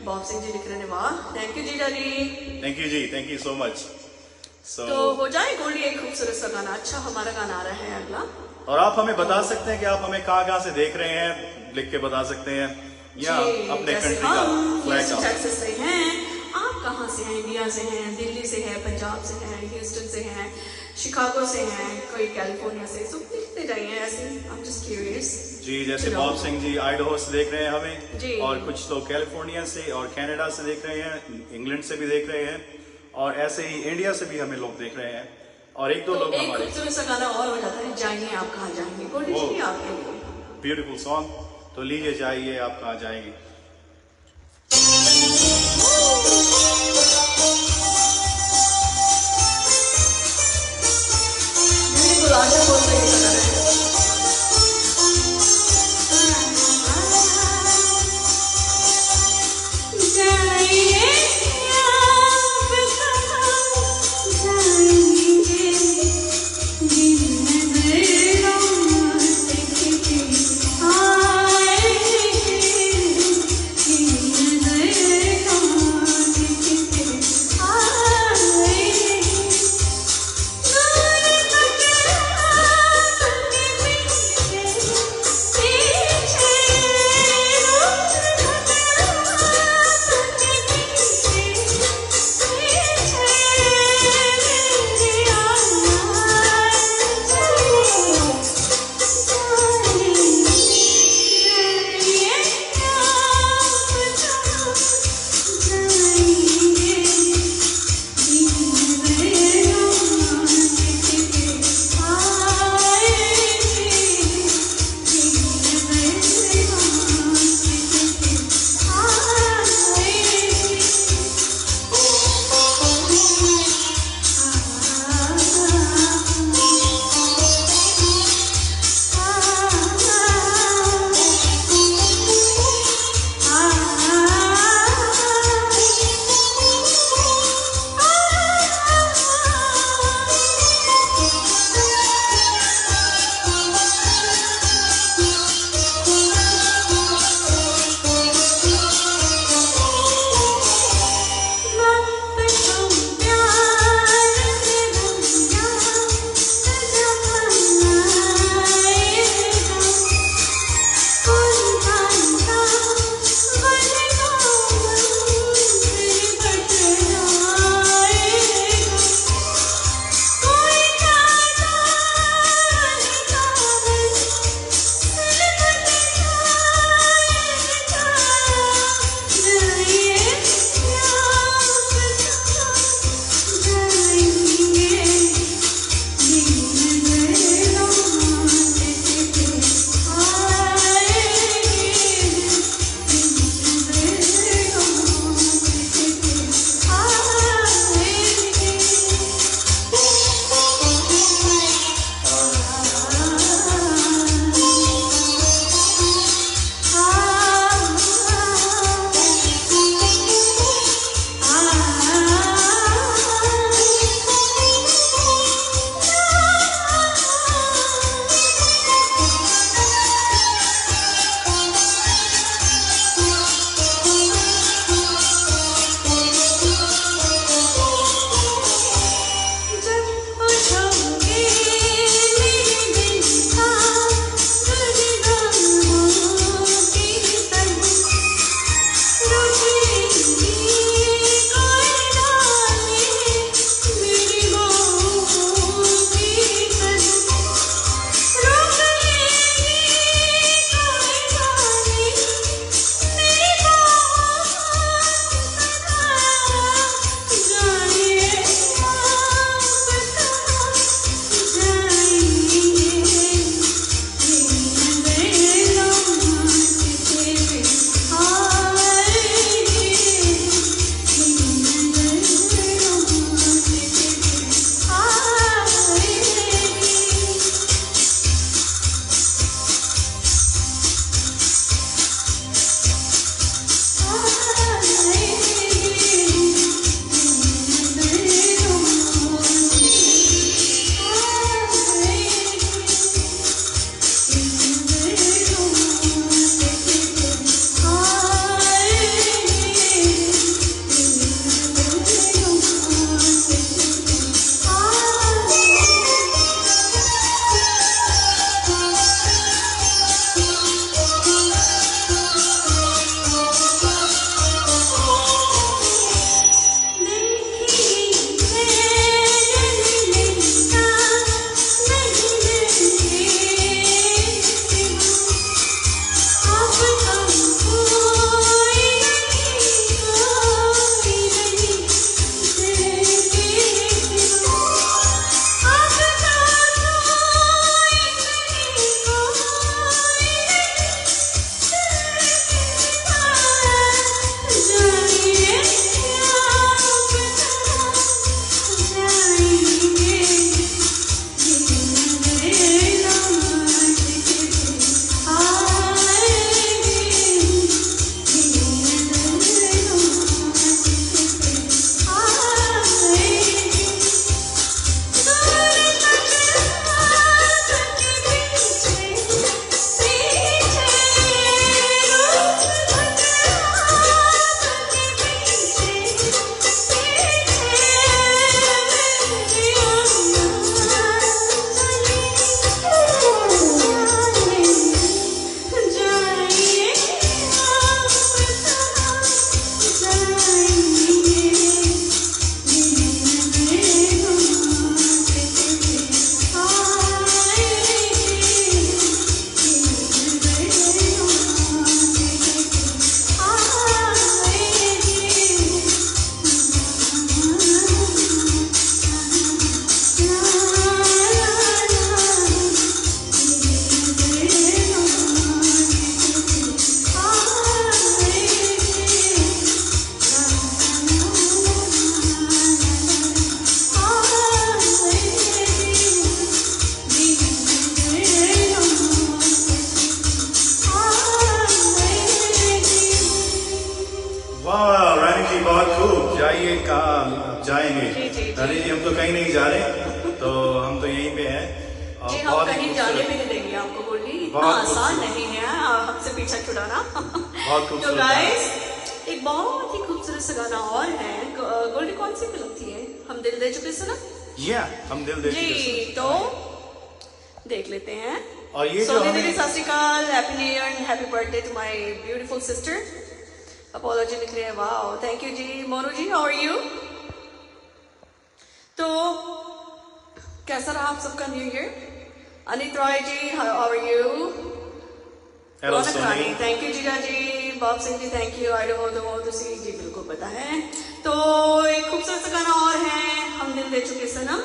बॉब सिंह जी लिख रहे हैं वाह, थैंक यू जीजा जी। Thank you ji, thank you so much. तो हो जाए गोल्डी एक खूबसूरत सा गाना। अच्छा हमारा गाना आ रहा है अगला, और आप हमें बता सकते हैं कि आप हमें कहाँ से देख रहे हैं, लिख के बता सकते हैं, या अपने कंट्री का फ्लैग टेक्सास से हैं, आप कहाँ से हैं, इंडिया से हैं, दिल्ली से हैं, पंजाब से हैं, ह्यूस्टन से हैं, शिकागो से हैं, कोई कैलिफोर्निया से, सब लिखते जाइए ऐसे। I'm just curious जी, जैसे you know. Bob Singh ji Idaho से देख रहे हैं जी। हमें, और कुछ लोग कैलिफोर्निया से और कनाडा से देख रहे हैं, इंग्लैंड से भी देख रहे हैं, और ऐसे ही इंडिया से भी हमें लोग देख रहे हैं, और एक दो तो लोग एक हमारे खूबसूरत सा गाना और हो जाता है, जाइए आप कहाँ जाएंगे, कोई वो नहीं आपके लिए। ब्यूटीफुल सॉन्ग, तो लीजिए जाइए आप कहाँ जाएंगे। बिल्कुल आशा बहुत सही गाना है। कि कहाँ जाएंगे। जी। रानी जी हम तो कहीं नहीं जा रहे, तो हम तो यहीं पे हैं। जी हम कहीं जाने भी नहीं देंगे आपको गोल्डी, इतना आसान नहीं है हमसे पीछा छुड़ाना। बहुत खूबसूरत। तो गाइस एक बहुत ही खूबसूरत सा गाना और है। गोल्डी कौन सी फिल्म थी है? हम दिल दे चुके सनम। हम दिल दे चुके जी सनम। तो देख लेते हैं। और ये जो सोनी हमें दीदी Sat Shri Akal, happy new year and happy birthday to my beautiful sister. Apology लिख रहे हैं, wow thank you ji. Monu ji how are you? तो कैसा रहा आप सबका new year? Anit Roy ji how are you? Hello Soni, thank you जीजा जी। Bab Singh ji thank you. I don't know the जी बिल्कुल पता है। तो एक खूबसूरत सा गाना और है, हम दिल दे चुके सनम,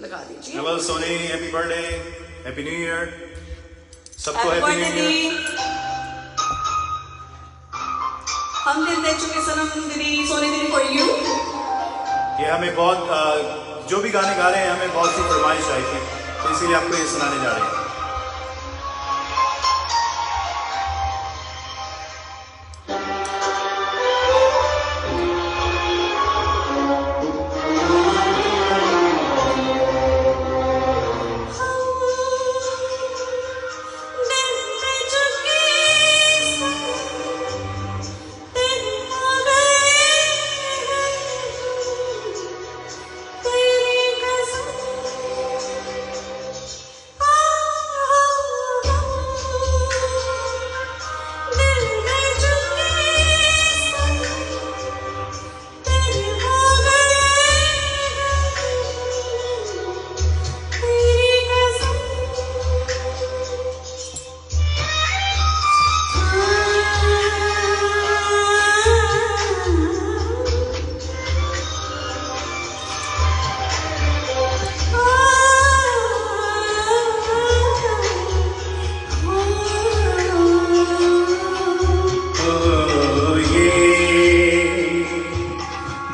लगा दीजिए। Hello Soni, happy birthday, happy new year, सबको happy happy birthday new year. दी। हम दिल दे चुके सनम दीदी, सोनी दीदी फॉर यू। ये हमें बहुत जो भी गाने गा रहे हैं हमें बहुत सी फरमाइश आई थी, तो इसीलिए आपको ये सुनाने जा रहे हैं।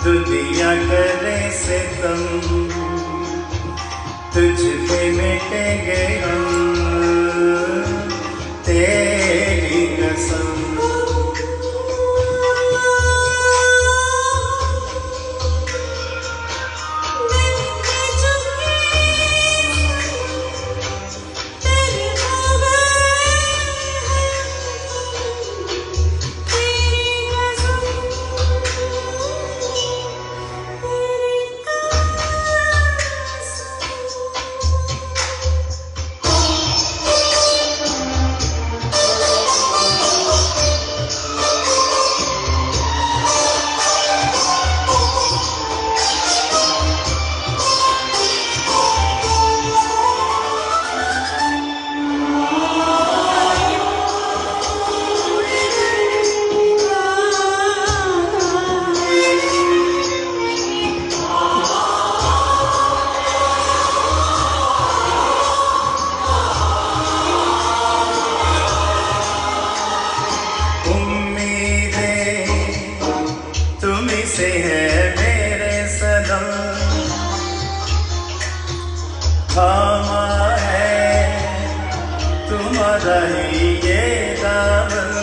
दुनिया करे से तुम तुझ पे मिटेंगे हम, तेरी कसम। से है मेरे सनम, थामा है तुम्हारा ही ये दामन।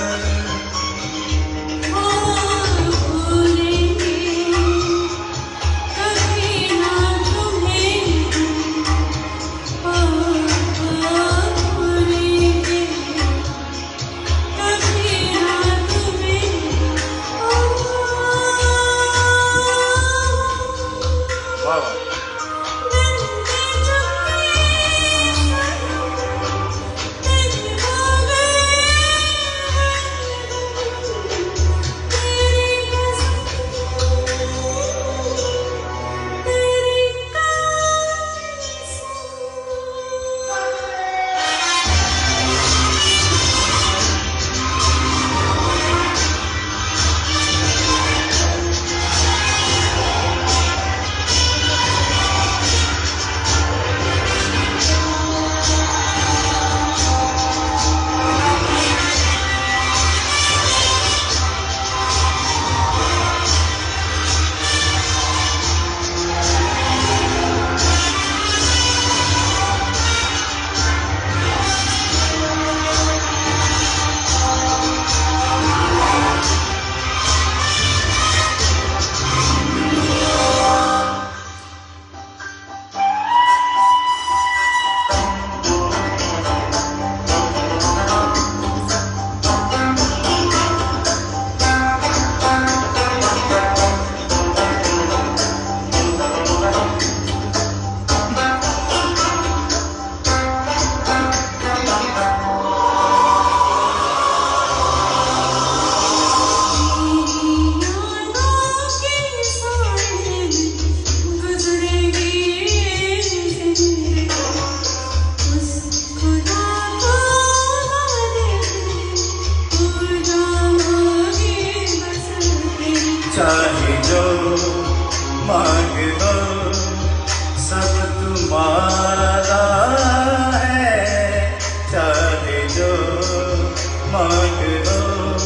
मांग लो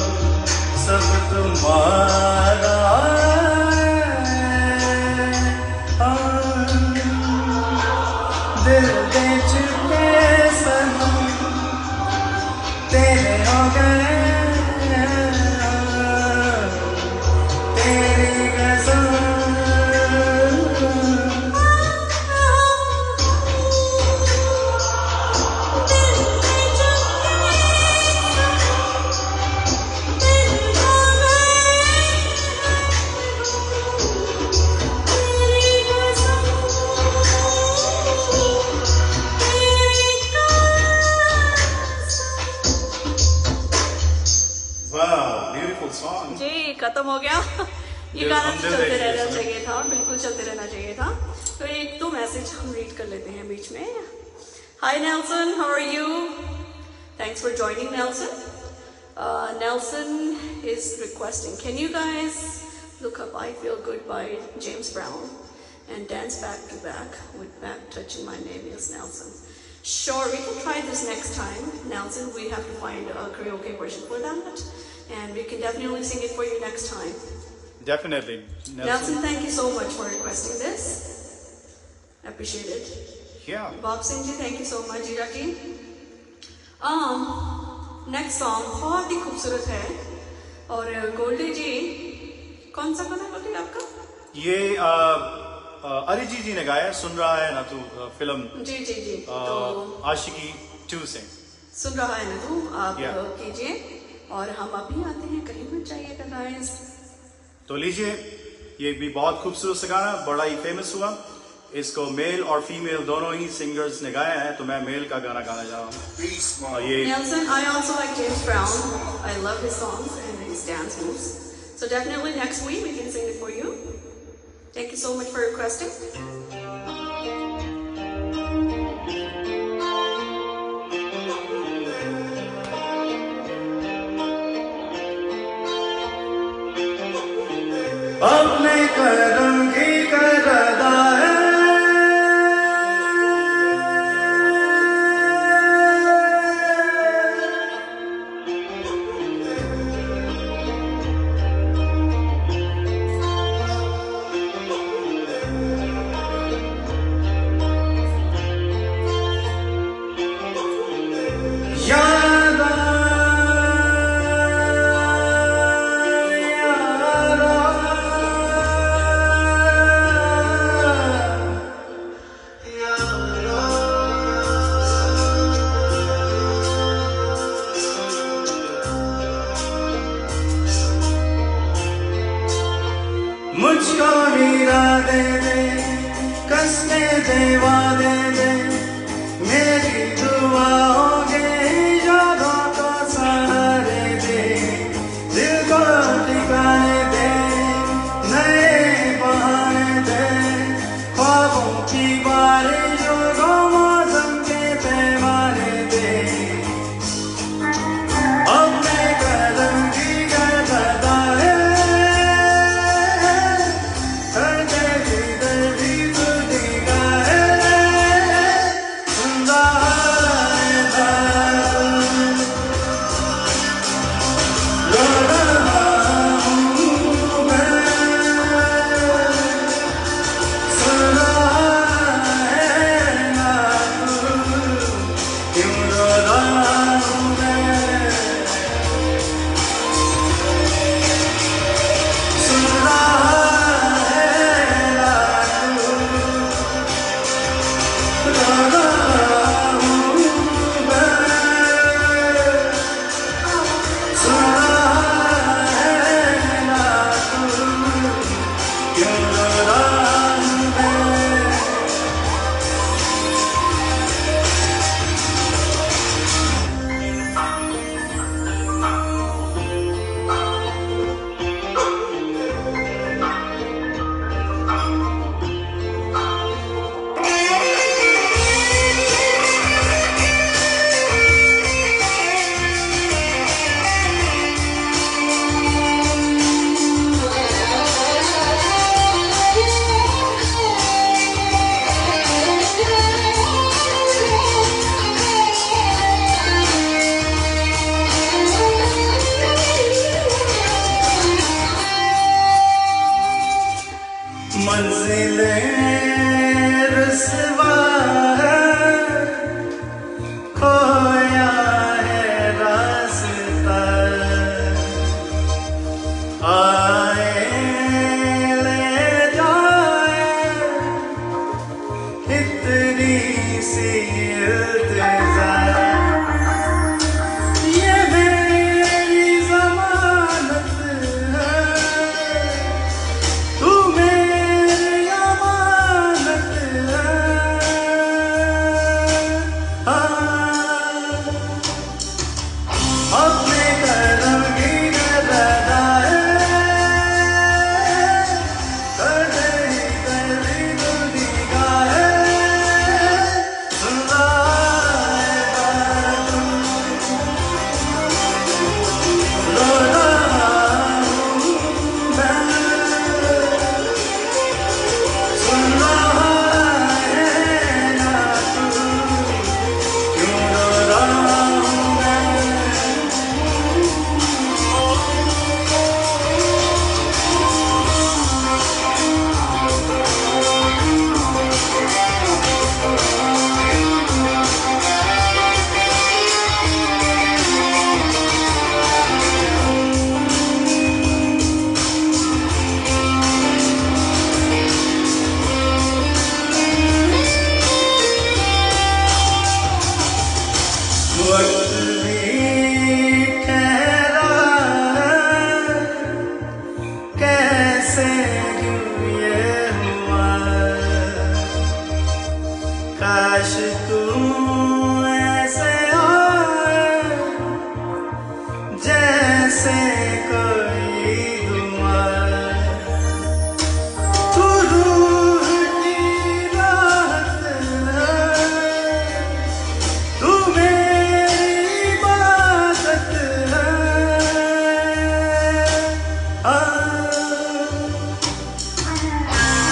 सब तुम्हारा दिल दे चुके सनम तेरे हो गए तेरी कसम ब्यूटीफुल सॉन्ग जी खत्म हो गया। ये दिल- गाना हम तो दिल चलते देख रहे रहना हैं। चाहिए था, बिल्कुल चलते रहना चाहिए था। तो एक तो मैसेज हम रीड कर लेते हैं बीच में। Hi Nelson, how are you? Thanks for joining Nelson. Nelson is requesting, can you guys look up I Feel Good by James Brown and dance back to back with Back Touching My Name is Nelson? Sure, we can try this next time. Nelson, we have to find a karaoke version for that, and we can definitely sing it for you next time. Definitely. Nelson, thank you so much for requesting this. Appreciate it. Yeah. Bob Singh ji, thank you so much. Jira ji. Next song बहुत ही खूबसूरत है और गोल्डी जी कौन सा गाना गोल्डी आपका? ये अरिजीत जी ने गाया है, सुन रहा है ना तू फिल्म जी जी जी तो आशिकी 2 से। सुन रहा है ना तू आप Yeah. कीजिए और हम अभी आते हैं, कहीं मत जाइएगा गाइस। तो लीजिए, ये भी बहुत खूबसूरत सा गाना, बड़ा ही फेमस हुआ। इसको मेल और फीमेल दोनों ही सिंगर्स ने गाया है, तो मैं मेल का गाना गाना जा रहा हूँ। और ये Nelson, I also like James Brown. I love his songs and his dance moves. So definitely next week we can sing it for you. Thank you so much for requesting. अपने कदम की करदा है याद मुझको हीरा दे दे, कसके देवा दे दे, मेरी दुआ होगे यादों को सहारे दे, दिल को ठिकाने दे, नए बहाने दे, ख्वाबों की बारिशों को मौसम के पैमाने दे, अपने कदम की करदा है वक्त भी ठहरा कैसे क्यों ये हुआ काश तू ऐसे हो जैसे कोई दुआ तू रूह की राहत है तू मेरी इबादत है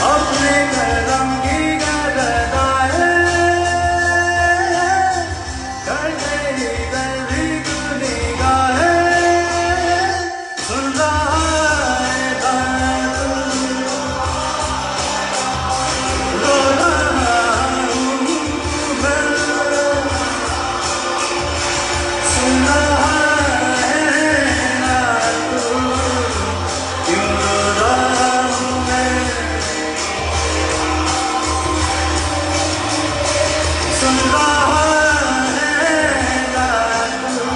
अपने करम की गरदा है कर मेरी दर्दी तू निगाह है सुन रहा है दर्द रो रहा हूँ मैं सुन रहा है ना तू क्यों रो रहा हूँ मैं सुन रहा है ना तू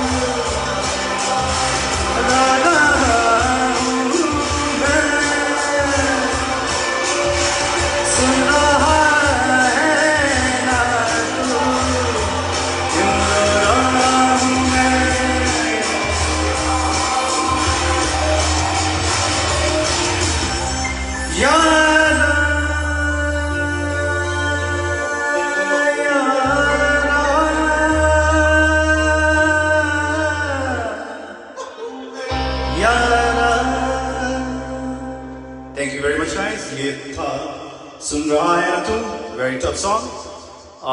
रो रहा हूँ मैं सुन रहा है ना तू क्यों रो रहा हूँ मैं यारा thank you very much guys ये था सुन रहा है ना तू वेरी टफ सॉन्ग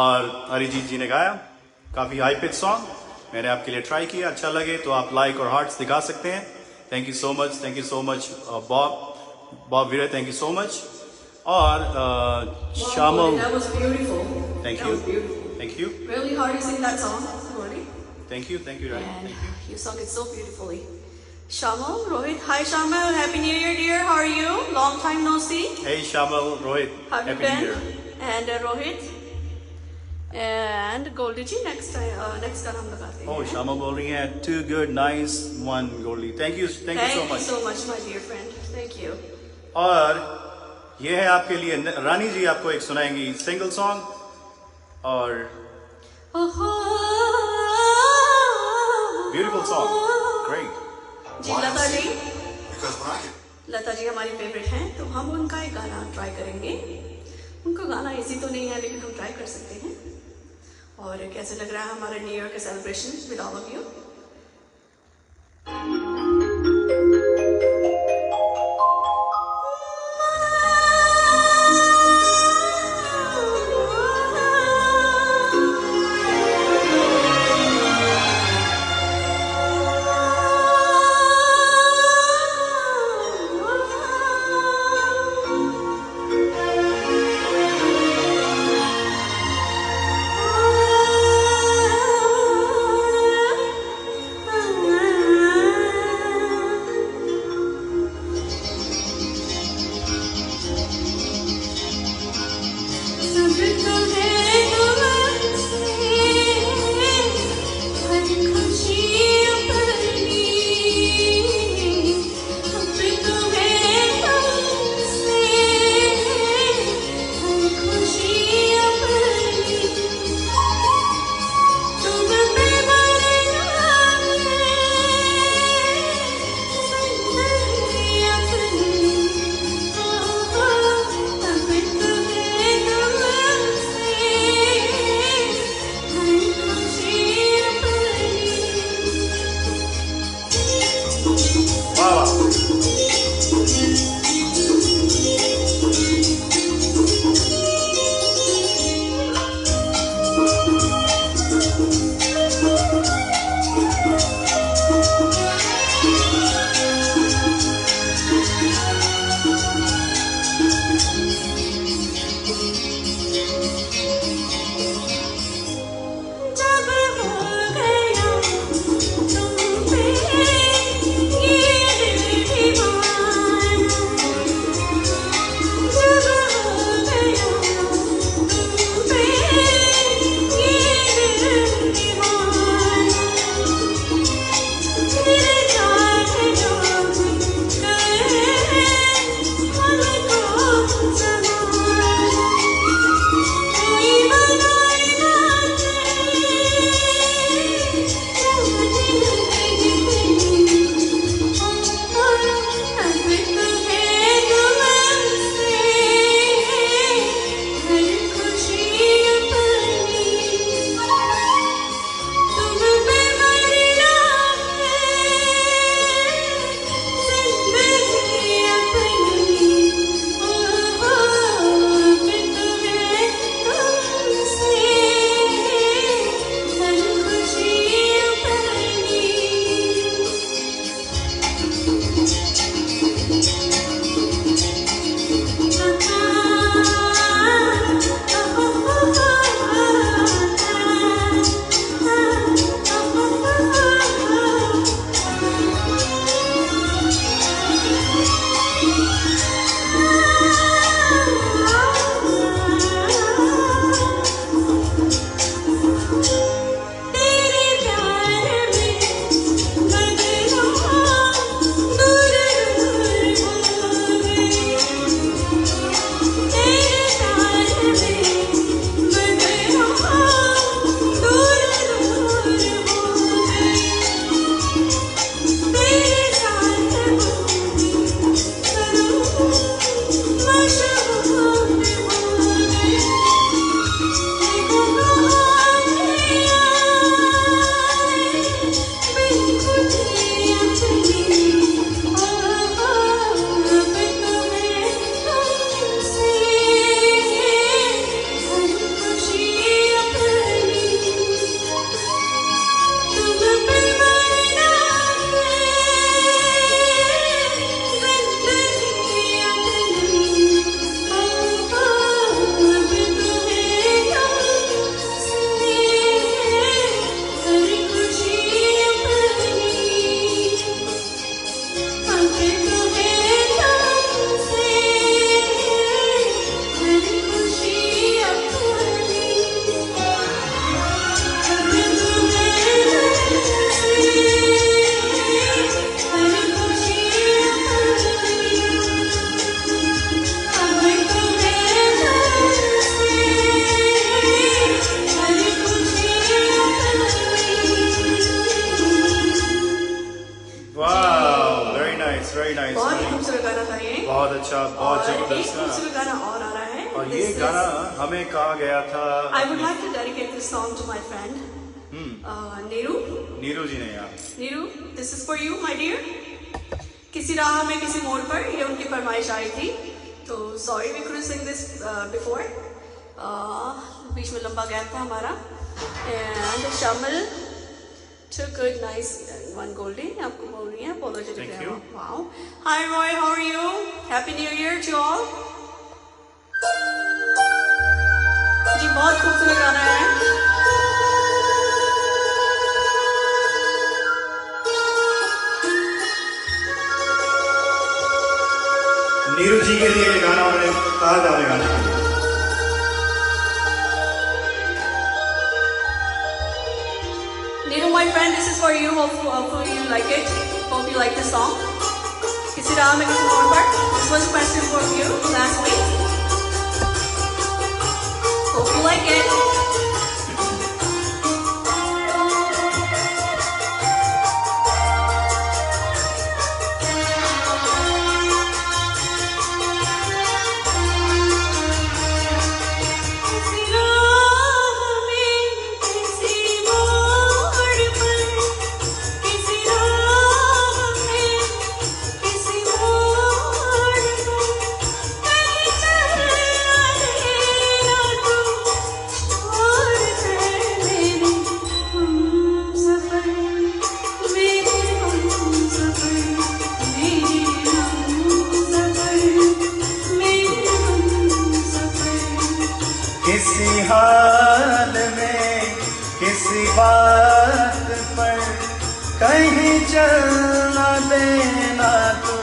और अरिजीत जी ने गाया काफी हाई पिच सॉन्ग मैंने आपके लिए ट्राई किया अच्छा लगे तो आप लाइक और हार्ट्स दिखा सकते हैं thank you so much Bob वीरे थैंक यू सो मच और Shamal That was beautiful. Thank That you. was beautiful. Thank you Really hard to sing that song, Rory. Thank you And thank you you sung it so beautifully. Shamal, Rohit. Hi, Shamal. Happy New Year, dear. How are you? Long time no see. Hey Shamal Rohit How have you happy new been? year And Rohit. And Goldie ji, next time हम लगाते हैं. oh Shamal बोल रही है too good nice one Goldie thank you so much so much, my dear friend. Thank you. और ये है आपके लिए रानी जी आपको एक सुनाएंगी सिंगल सॉन्ग और ब्यूटीफुल सॉन्ग ग्रेट जी Lata ji. Because when I get Lata ji हमारी फेवरेट हैं तो हम उनका एक गाना ट्राई करेंगे. उनका गाना इजी तो नहीं है लेकिन हम ट्राई कर सकते हैं. और कैसे लग रहा है हमारा न्यू ईयर का celebration with all of you. very nice. बहुत ही खूबसूरत गाना था ये। बहुत अच्छा, बहुत और एक जबरदस्त गाना। खूबसूरत गाना और आ रहा है। और ये गाना हमें कहा गया था। I would like to dedicate this song to my friend Neeru. Neeru जी ने यार। Neeru, this is for you, my dear. किसी राह में किसी मोड़ पर, ये उनकी फरमाइश आई थी। तो sorry we couldn't sing this before. बीच में लंबा गैप था हमारा। And Shamal took a nice one Goldie. आपको बोल रही है, apologetic. Thank you. Wow. Hi Roy, how are you? Happy New Year to all. जी बहुत खूबसूरत गाना है। नीरू जी के लिए ये गाना उन्होंने कहा था हमें गाने के लिए। Neeru, my friend, this is for you. Hopefully you like it. Hope you like this song. किसी राह में किसी मोड़ पर. This was a question for you last week. Hope you like it. किसी हाल में किसी बात पर कहीं चलना देना तू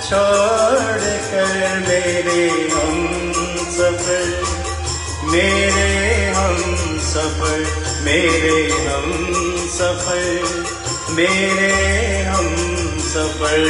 छोड़ कर मेरे हम सफर मेरे हम सफर मेरे हम सफर मेरे हम सफर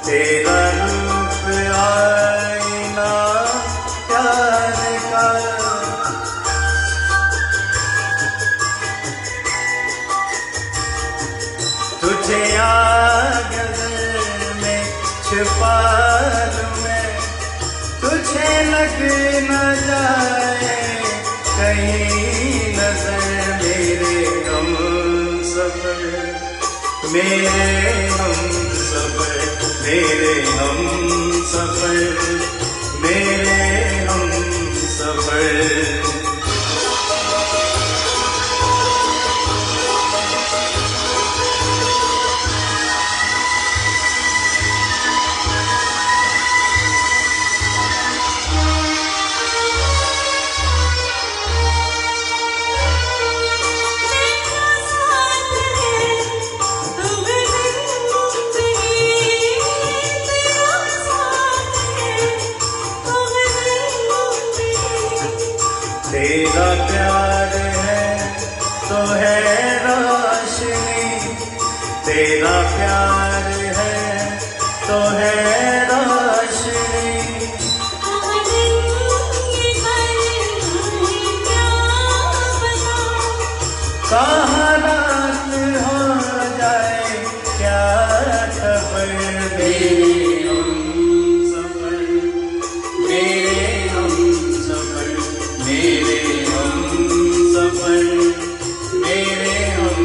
तेरा रूप आईना प्यार का तुझे गजल में छुपा लूं मैं तुझे लग न जाए कहीं नजर मेरे हम सफर मेरे हम सफर मेरे हम सफर मेरे हम सफर Oh प्यार है तो है रोशनी। कहाँ रात हो जाए क्या खबर, मेरे हम सफर, मेरे हम सफर, मेरे हम सफर, मेरे हम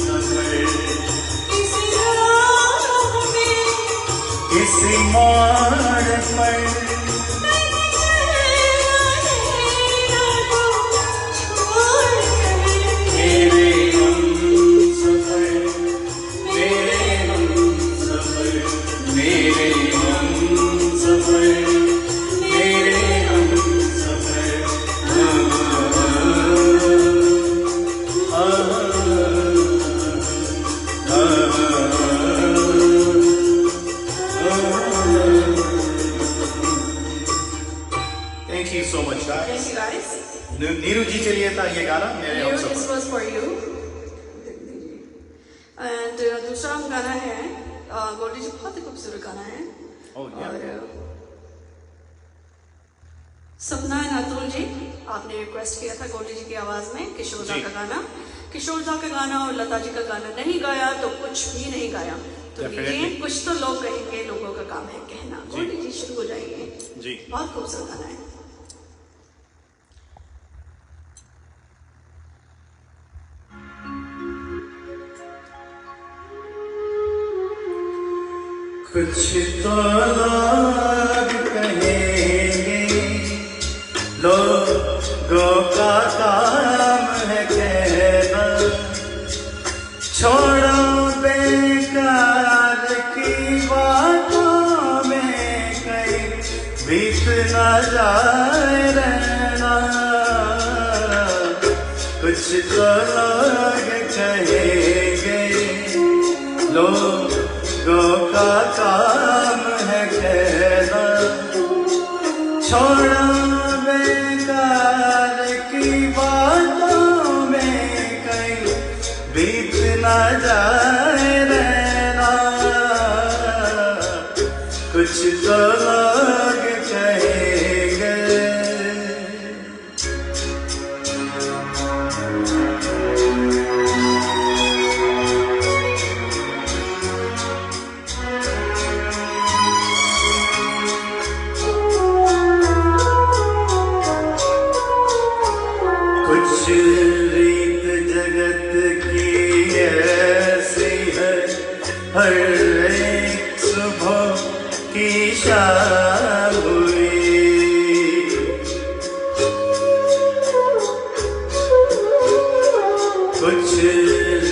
सफर। किसी मोड़ पर मेरे हम सफर, मेरे हम सफर, मेरे हम सफर, मेरे हम सफर। Thank you so much, Thank guys. you guys. Neeru जी के लिए था ये गाना, मेरे हम You, suffer. this was for you. And दूसरा हम गाना है गोल्डी जी, बहुत ही खूबसूरत गाना है। Oh, yeah. और सपना एंड अतुल जी, आपने रिक्वेस्ट किया था गोल्डी जी की आवाज में किशोर दा जी। का गाना। किशोर दा का गाना और लता जी का गाना नहीं गाया तो कुछ भी नहीं गाया। तो Definitely. लीजिए, कुछ तो लोग कहेंगे, लोगों का काम है कहना। जी। गोल्डी जी शुरू हो जाएंगे। जी। बहुत खूबसूरत गाना है। कुछ तो लोग कहेंगे, लोगों का काम है कहना, छोड़ो बेकार की बातों में कहीं बीत न जाए रहना। कुछ तो लोग कहेंगे, लोगों का काम है कहना, छोड़ो बेकार की बातों में कहीं बीत न जाए रहना। कुछ तो लोग कहेंगे। कुछ रीत जगत की ऐसी है, हर एक सुबह की शाम हुई। कुछ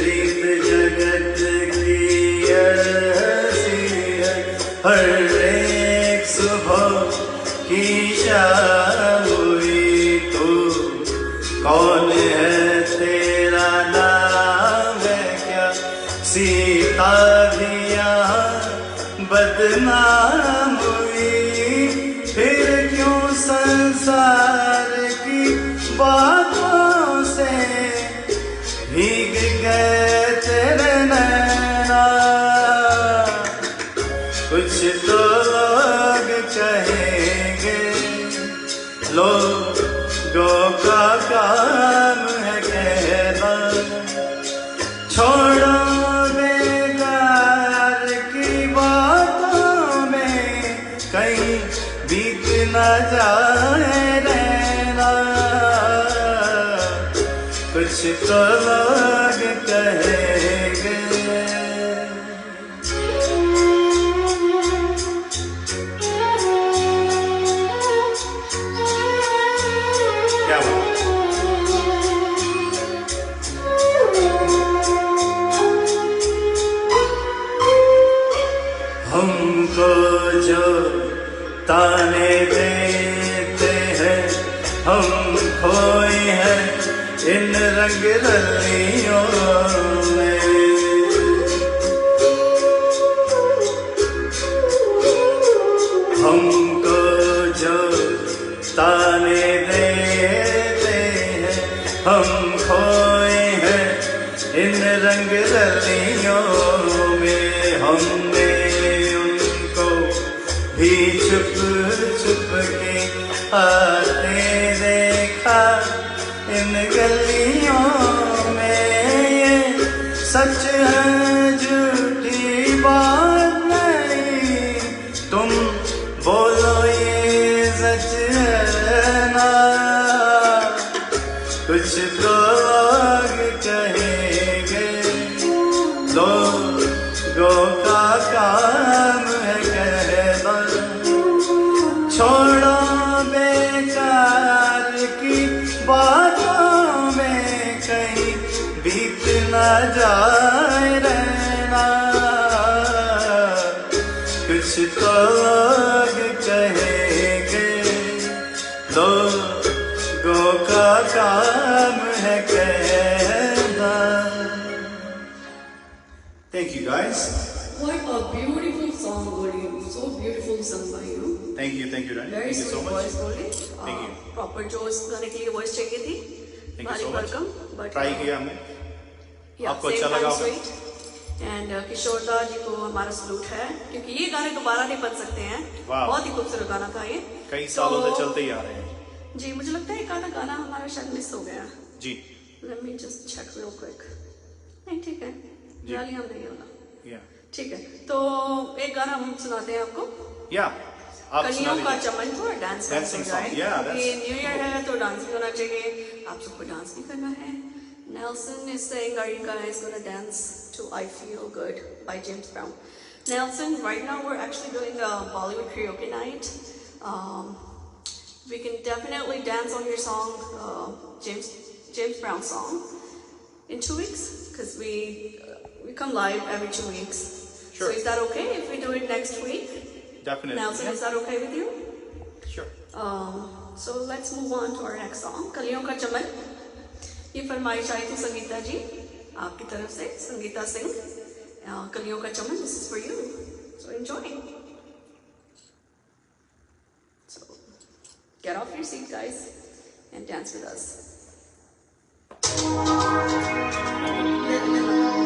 रीत जगत की ऐसी है, हर एक सुबह की शाम हुई। तो कौन है तेरा नाम है क्या, सीता भी यहाँ बदनाम हुई। फिर क्यों संसार की बातों से भीग गए तेरे नैना। कुछ तो लोग कहेंगे, लोगों का काम है कहना, छोड़ो बेकार की बातों में कहीं बीत न जाए रहना। कुछ तो लोग कहेंगे। क्या हुआ? हमको जो ताने देते हैं, हम खोए हैं इन रंग रलियों में। हमको जो ताने देते हैं, हम खोए हैं इन रंग रलियों में। भी छुप छुप के आते देखा इन गलियों में। ये सच है झूठी बात नहीं, तुम बोलो ये सच है ना। कुछ तो लोग कहेंगे, लोगों का काम है कहना। छोड़ो बेकार की बातों में कहीं बीत न जाए रहना। कुछ तो लोग कहेंगे, लोगों का काम है कहना। Thank you guys. What a beautiful song, Goli. So beautiful sung by you. Thank you, Rani. Very Thank you so sweet much. voice, Goli. Thank you. Proper जो इस गाने के लिए voice चाहिए थी. Thank you Very so much. welcome. But try किया हमने। yeah, आपको same अच्छा time लगा होगा? sweet. And किशोर दा जी को हमारा सलूट है, क्योंकि ये गाने दोबारा नहीं बन सकते हैं। वाह। बहुत ही खूबसूरत गाना था ये। कई सालों से तो- चलते ही आ रहे हैं। जी, मुझे लगता है एक आधा गाना हमारा शायद मिस हो गया। जी। Let me just check real quick. नहीं, ठीक है। गाली हम नहीं होगा। Yeah. ठीक है, तो एक गाना हम सुनाते हैं आपको। Yeah. आप सुना कलियों का लीजिए। चमन थोड़ा डांस Dancing हो जाए। song, yeah, ये न्यू ईयर है तो डांस भी होना चाहिए। आप सबको डांस भी करना है। Nelson is saying, are you guys gonna dance to I Feel Good by James Brown? Nelson, right now we're actually doing a Bollywood karaoke night. We can definitely dance on your song, James Brown song, in 2 weeks, because we come live every 2 weeks. Sure. So is that okay if we do it next week? Definitely. Nelson, is that okay with you? Sure. So let's move on to our next song, कलियों का चमन। ये फरमाइश आई थी संगीता जी आपकी तरफ से, संगीता सिंह। कलियों का चमन, this is for you. So enjoy. So get off your seat, guys, and dance with us. Thank you.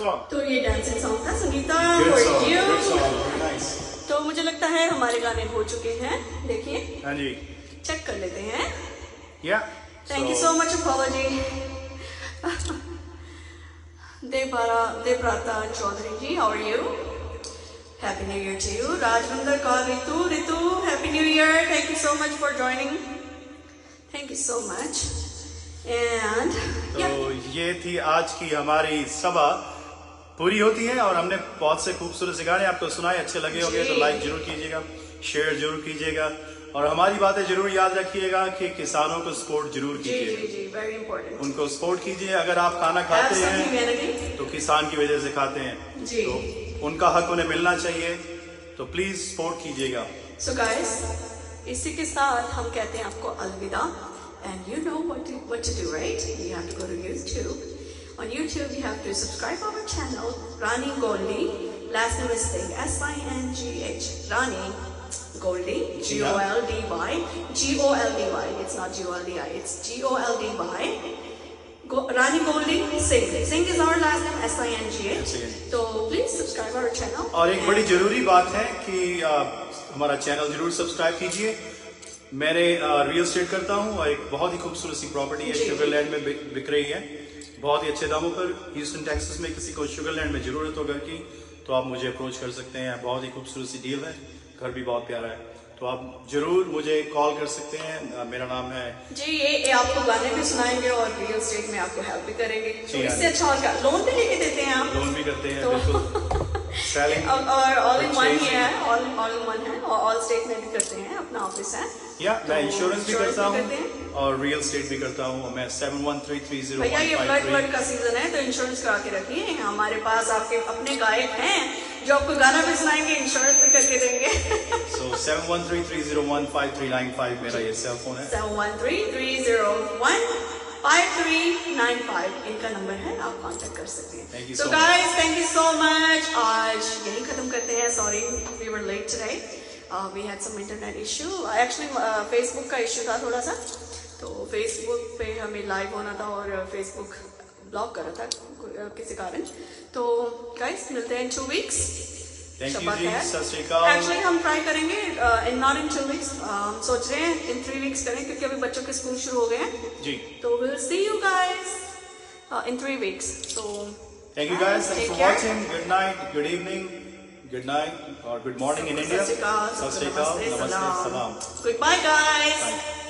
song. तो ये डांसिंग सॉन्ग था Sangeeta Good for song. you. Good song. Very nice. तो मुझे लगता है हमारे गाने हो चुके हैं, देखिए हाँ जी. चेक कर लेते हैं. Yeah. Thank you so much. Apology. Devrata Chaudhary ji, how are you? Happy New Year to you. Rajvinder Kaur, Ritu, Happy New Year. Thank you so much for joining. Thank you so much. And तो ये थी आज की हमारी सभा पूरी होती है और हमने बहुत से खूबसूरत से गाने आपको सुनाए. अच्छे लगे होंगे तो लाइक जरूर कीजिएगा, शेयर जरूर कीजिएगा और हमारी बातें जरूर याद रखिएगा कि किसानों को सपोर्ट जरूर कीजिए. जी, very important. उनको सपोर्ट कीजिए. अगर आप खाना खाते हैं तो किसान की वजह से खाते हैं, जी. तो उनका हक उन्हें मिलना चाहिए. तो प्लीज सपोर्ट कीजिएगा. So guys, इसी के साथ हम कहते हैं आपको अलविदा. And you know what to do, right? You have to go to YouTube. On YouTube, you have to subscribe our channel, Rani Goldie. Last name is Singh, S-I-N-G-H. Rani Goldie, G-O-L-D-Y. G-O-L-D-Y. It's not G-O-L-D-I. It's G-O-L-D-Y. Rani Goldie Singh. Singh is our last name, S-I-N-G-H. So please subscribe our channel. और एक बड़ी जरूरी बात है कि हमारा channel जरूर subscribe कीजिए. मैंने रियल एस्टेट करता हूँ और एक बहुत ही खूबसूरत सी प्रॉपर्टी है शुगरलैंड में बिक रही है बहुत ही अच्छे दामों पर. ह्यूस्टन टेक्सास में किसी को शुगरलैंड में जरूरत हो घर की तो आप मुझे अप्रोच कर सकते हैं. बहुत ही खूबसूरत सी डील है, घर भी बहुत प्यारा है, तो आप जरूर मुझे कॉल कर सकते हैं. मेरा नाम है जी. ये आपको गाने भी सुनाएंगे और रियल एस्टेट में आपको हेल्प भी करेंगे. तो इससे अच्छा और क्या, लोन भी लेके देते हैं आप. लोन भी करते हैं बिल्कुल. सेलिंग और ऑल इन वन है, ऑल इन वन है और ऑल स्टेट में भी करते हैं. अपना ऑफिस है. या मैं इंश्योरेंस भी करता हूँ करते हैं और रियल एस्टेट भी करता हूँ. मैं 71330153. भैया ये ब्लड का सीजन है तो इंश्योरेंस करा के रखिए. हमारे पास आपके अपने गायक हैं जो आपको गाना भी सुनाएंगे, इंश्योरेंस भी करके देंगे. So 7133015395 मेरा ये सेल फोन है. 7133015395 इनका नंबर है, आप कांटेक्ट कर सकते हैं. Thank you So so guys, thank you so much. आज यही खत्म करते हैं. Sorry we were late today. We had some internet issue. Actually Facebook का issue था थोड़ा सा, तो Facebook पे हमें लाइव होना था और Facebook ब्लॉक कर रहा था किसी कारण. तो guys मिलते हैं in 2 weeks. Thank you जी. सत श्री अकाल. Actually हम ट्राई करेंगे not in 2 weeks. हम सोच रहे हैं in 3 weeks करें क्योंकि अभी बच्चों के स्कूल शुरू हो गए हैं. जी. तो we'll see you guys in 3 weeks. So Thank you guys. Thanks take for care. watching. Good night, good evening, good night or good morning in India. सत श्री अकाल. सत श्री अकाल. नमस्ते. सलाम. Goodbye guys. Bye.